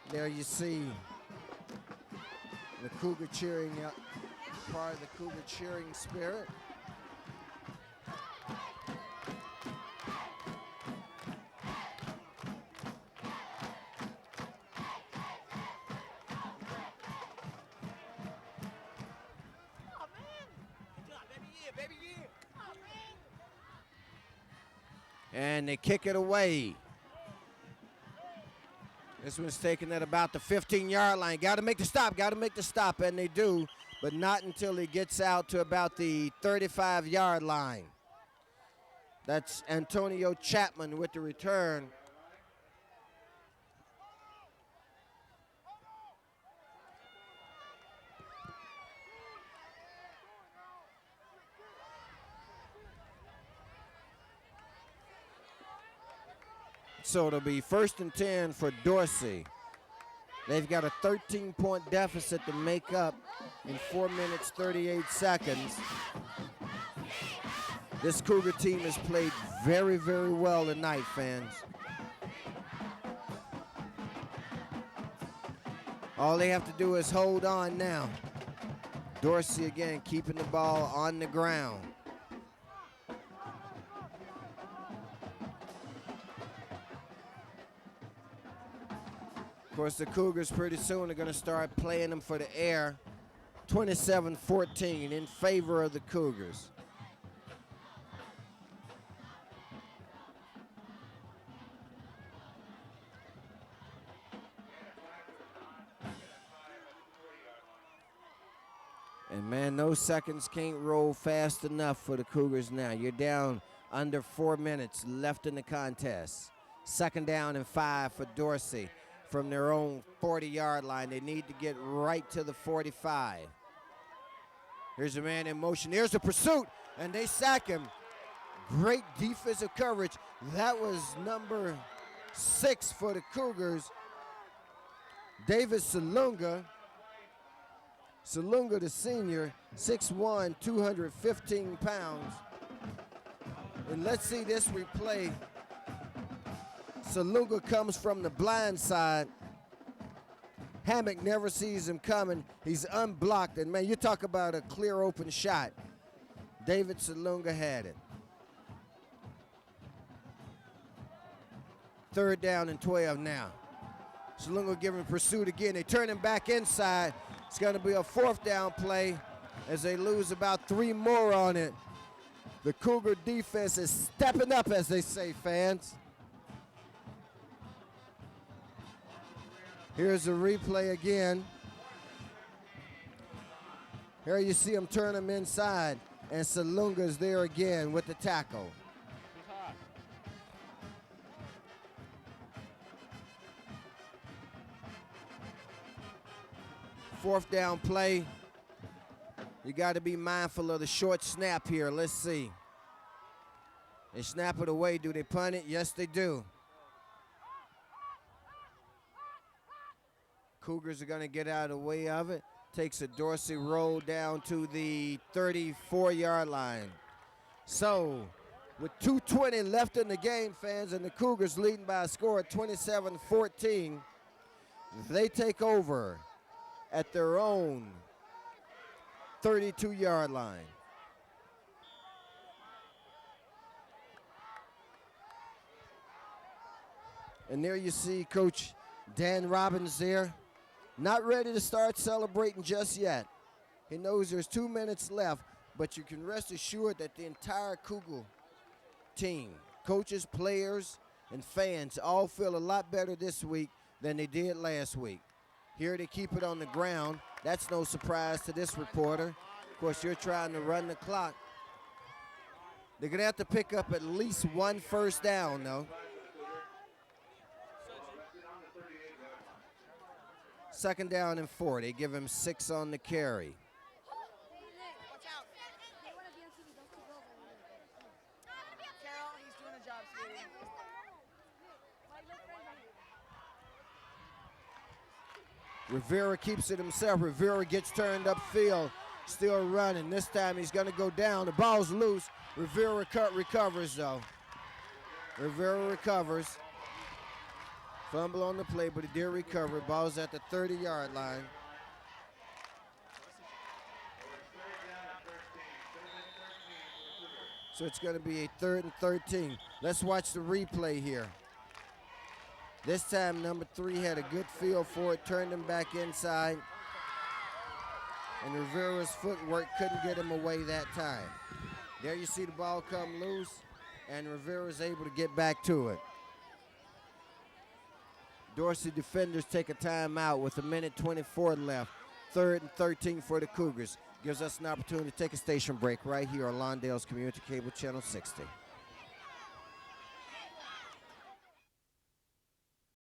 There you see the Cougar cheering up, part of the Cougar cheering spirit. And they kick it away. This one's taken at about the 15-yard line. Got to make the stop, and they do, but not until he gets out to about the 35-yard line. That's Antonio Chapman with the return. So it'll be 1st and 10 for Dorsey. They've got a 13-point deficit to make up in 4 minutes, 38 seconds. This Cougar team has played very, very well tonight, fans. All they have to do is hold on now. Dorsey again keeping the ball on the ground. Of course, the Cougars pretty soon are going to start playing them for the air. 27-14 in favor of the Cougars. And man, those seconds can't roll fast enough for the Cougars now. You're down under 4 minutes left in the contest. 2nd down and 5 for Dorsey. From their own 40-yard line. They need to get right to the 45. Here's a man in motion. Here's the pursuit, and they sack him. Great defensive coverage. That was number 6 for the Cougars, David Salunga. Salunga, the senior, 6'1", 215 pounds. And let's see this replay. Salunga comes from the blind side. Hammock never sees him coming. He's unblocked, and man, you talk about a clear open shot. David Salunga had it. 3rd down and 12 now. Salunga giving pursuit again. They turn him back inside. It's going to be a 4th down play as they lose about 3 more on it. The Cougar defense is stepping up, as they say, fans. Here's a replay again. Here you see him turn him inside, and Salunga's there again with the tackle. 4th down play. You got to be mindful of the short snap here. Let's see. They snap it away. Do they punt it? Yes, they do. Cougars are going to get out of the way of it. Takes a Dorsey roll down to the 34-yard line. So, with 2:20 left in the game, fans, and the Cougars leading by a score of 27-14, they take over at their own 32-yard line. And there you see Coach Dan Robbins there. Not ready to start celebrating just yet. He knows there's 2 minutes left, but you can rest assured that the entire Cougar team, coaches, players, and fans all feel a lot better this week than they did last week. Here they keep it on the ground. That's no surprise to this reporter. Of course, you're trying to run the clock. They're going to have to pick up at least 1 first down, though. 2nd down and 4. They give him 6 on the carry. Rivera keeps it himself. Rivera gets turned upfield, still running. This time he's going to go down. The ball's loose. Rivera recovers, though. Rivera recovers. Fumble on the play, but he did recover. Ball's at the 30-yard line. So it's going to be a 3rd and 13. Let's watch the replay here. This time, number 3 had a good feel for it, turned him back inside. And Rivera's footwork couldn't get him away that time. There you see the ball come loose, and Rivera's able to get back to it. Dorsey defenders take a timeout with 1:24 left. 3rd and 13 for the Cougars. Gives us an opportunity to take a station break right here on Lawndale's Community Cable Channel 60.